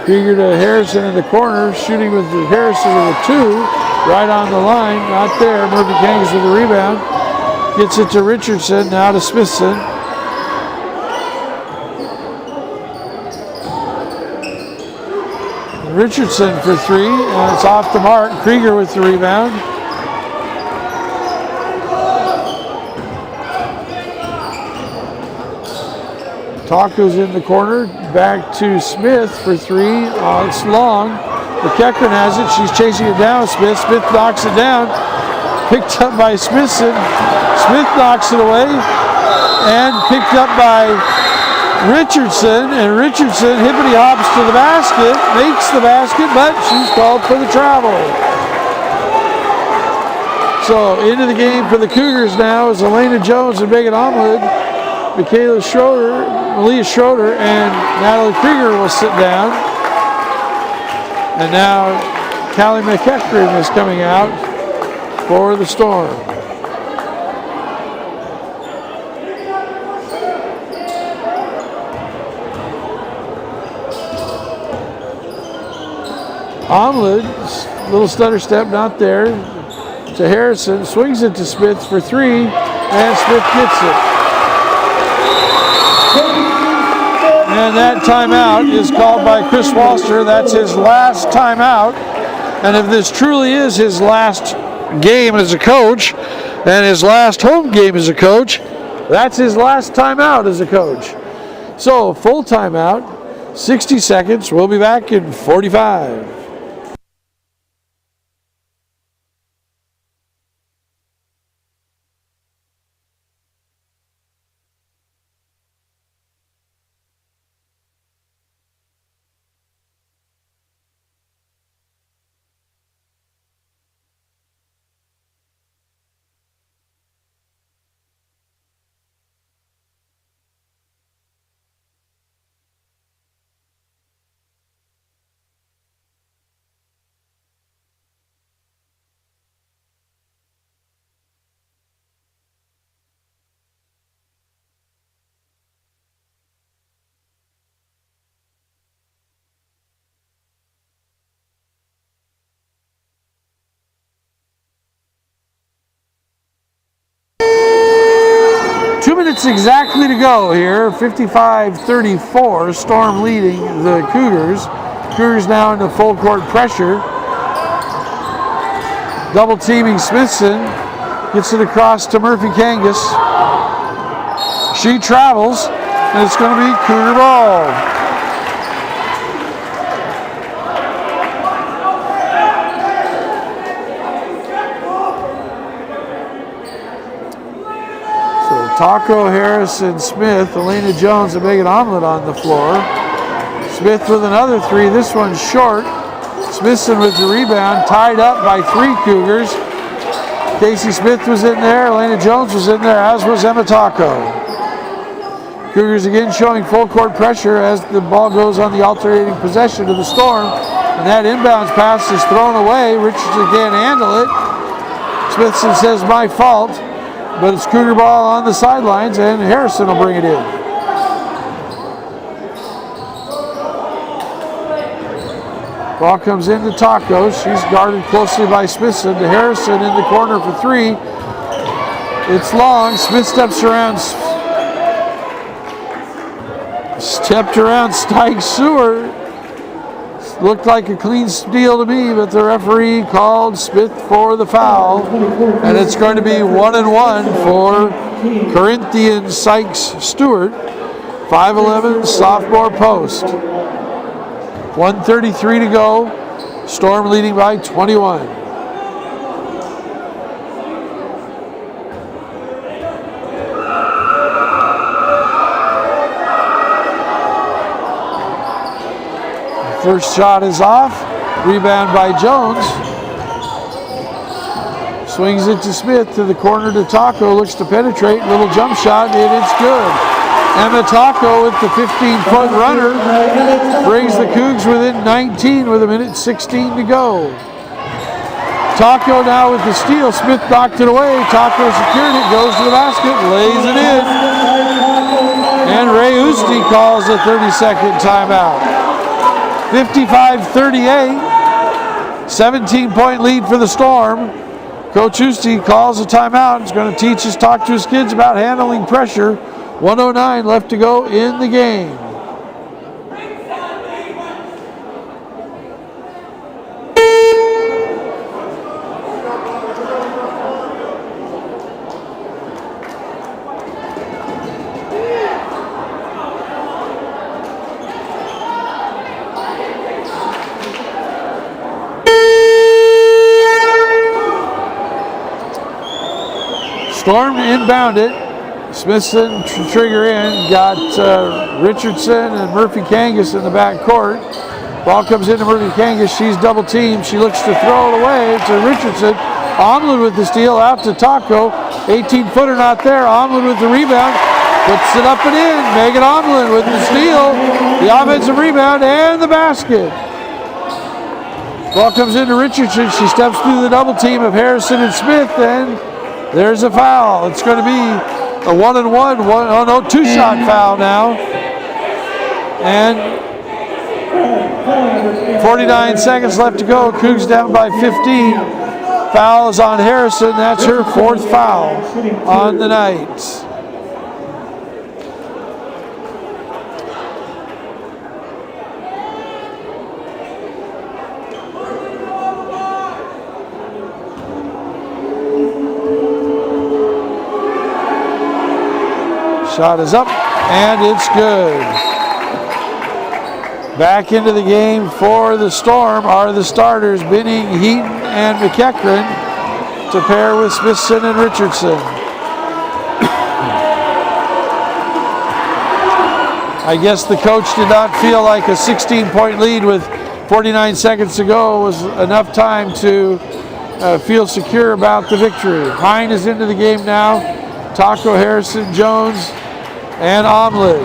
Krieger to Harrison in the corner, shooting with Harrison with a 2, right on the line, not there. Murphy Kangas with the rebound. Gets it to Richardson, now to Smithson. Richardson for 3, and it's off the mark. Krieger with the rebound. Taco's in the corner, back to Smith for 3. Oh, it's long. McEachran has it, she's chasing it down. Smith knocks it down. Picked up by Smithson. Smith knocks it away, and picked up by Richardson, and Richardson hippity hops to the basket, makes the basket, but she's called for the travel. So into the game for the Cougars now is Elena Jones and Megan Omlid. Malia Schroeder, and Natalie Krieger will sit down. And now Callie McEachran is coming out for the Storm. Omlid, little stutter step, not there, to Harrison, swings it to Smith for 3, and Smith gets it. And that timeout is called by Chris Walster. That's his last timeout. And if this truly is his last game as a coach, and his last home game as a coach, that's his last timeout as a coach. So, full timeout, 60 seconds. We'll be back in 45. Minutes exactly to go here. 55-34, Storm leading the Cougars. Cougars now into full court pressure. Double teaming Smithson. Gets it across to Murphy Kangas. She travels, and it's going to be Cougar ball. So Taco, Harrison, Smith, Elena Jones, and Megan Omelet on the floor. Smith with another three. This one's short. Smithson with the rebound, tied up by 3 Cougars. Casey Smith was in there, Elena Jones was in there, as was Emma Taco. Cougars again showing full court pressure as the ball goes on the alternating possession to the Storm. And that inbounds pass is thrown away. Richardson can't handle it. Smithson says, my fault. But it's Cougar ball on the sidelines, and Harrison will bring it in. Ball comes into Taco. She's guarded closely by Smithson. To Harrison in the corner for 3. It's long. Smith stepped around Stike Seward. Looked like a clean steal to me, but the referee called Smith for the foul. And it's going to be 1-1 for Corinthian Sykes Stewart. 5'11", sophomore post. 1:33 to go. Storm leading by 21. First shot is off. Rebound by Jones. Swings it to Smith to the corner to Taco. Looks to penetrate. Little jump shot, and it's good. Emma Taco with the 15-foot runner brings the Cougs within 19 with 1:16 to go. Taco now with the steal. Smith knocked it away. Taco secured it, goes to the basket, lays it in. And Ray Usti calls a 30-second timeout. 55-38, 17-point lead for the Storm. Coach Usti calls a timeout. He's going to talk to his kids about handling pressure. 1:09 left to go in the game. Storm inbound it. Smithson trigger in, got Richardson and Murphy Kangas in the back court. Ball comes into Murphy Kangas, she's double teamed. She looks to throw it away to Richardson. Omlin with the steal, out to Taco. 18-footer not there. Omlin with the rebound, puts it up and in. Megan Omlin with the steal, the offensive rebound, and the basket. Ball comes into Richardson. She steps through the double team of Harrison and Smith, and there's a foul. It's going to be a 1-1, two-shot foul now. And 49 seconds left to go. Cougs down by 15. Foul is on Harrison. That's her 4th foul on the night. Shot is up, and it's good. Back into the game for the Storm are the starters, Binning, Heaton, and McEachran, to pair with Smithson and Richardson. I guess the coach did not feel like a 16-point lead with 49 seconds to go was enough time to feel secure about the victory. Hine is into the game now. Taco, Harrison, Jones, and Omlin.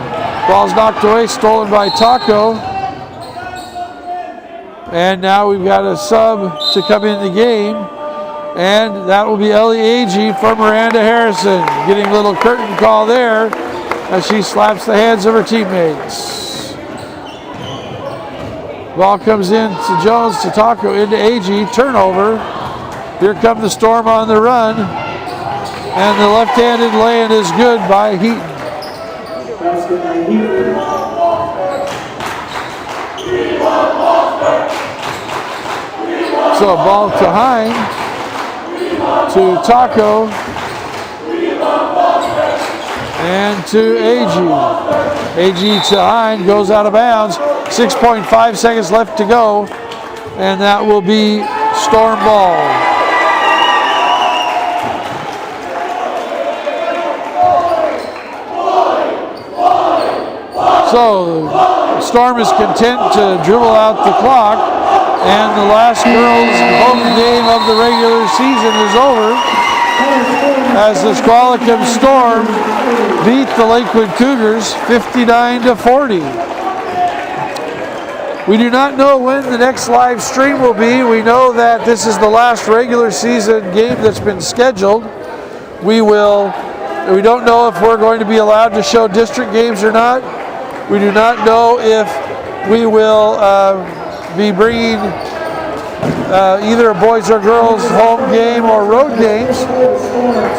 Ball's knocked away, stolen by Taco. And now we've got a sub to come in the game. And that will be Ellie Agee for Miranda Harrison. Getting a little curtain call there as she slaps the hands of her teammates. Ball comes in to Jones, to Taco, into Agee. Turnover. Here come the Storm on the run. And the left-handed lay-in is good by Heaton. So ball to Hine. to Taco, and to AG. AG to Hine, goes out of bounds. 6.5 seconds left to go, and that will be Storm ball. So Storm is content to dribble out the clock, and the last girls' home game of the regular season is over as the Squalicum Storm beat the Lakewood Cougars 59-40. We do not know when the next live stream will be. We know that this is the last regular season game that's been scheduled. We don't know if we're going to be allowed to show district games or not. We do not know if we will be bringing either a boys or girls home game or road games.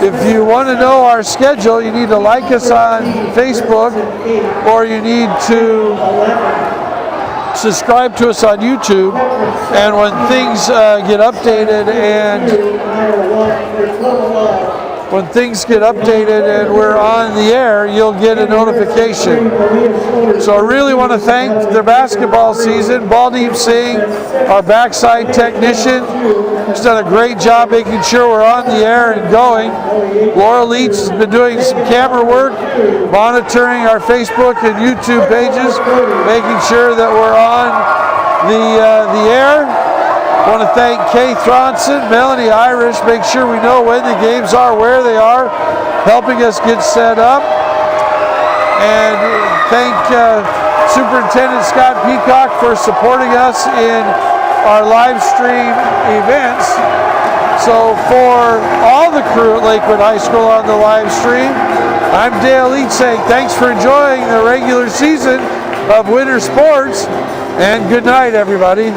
If you want to know our schedule, you need to like us on Facebook, or you need to subscribe to us on YouTube, and when things get updated and we're on the air, you'll get a notification. So I really want to thank the basketball season. Baldeep Singh, our backside technician, has done a great job making sure we're on the air and going. Laura Leach has been doing some camera work, monitoring our Facebook and YouTube pages, making sure that we're on the air. I want to thank Kay Thronson, Melanie Irish, make sure we know when the games are, where they are, helping us get set up. And thank Superintendent Scott Peacock for supporting us in our live stream events. So for all the crew at Lakewood High School on the live stream, I'm Dale Leach saying thanks for enjoying the regular season of winter sports, and good night, everybody.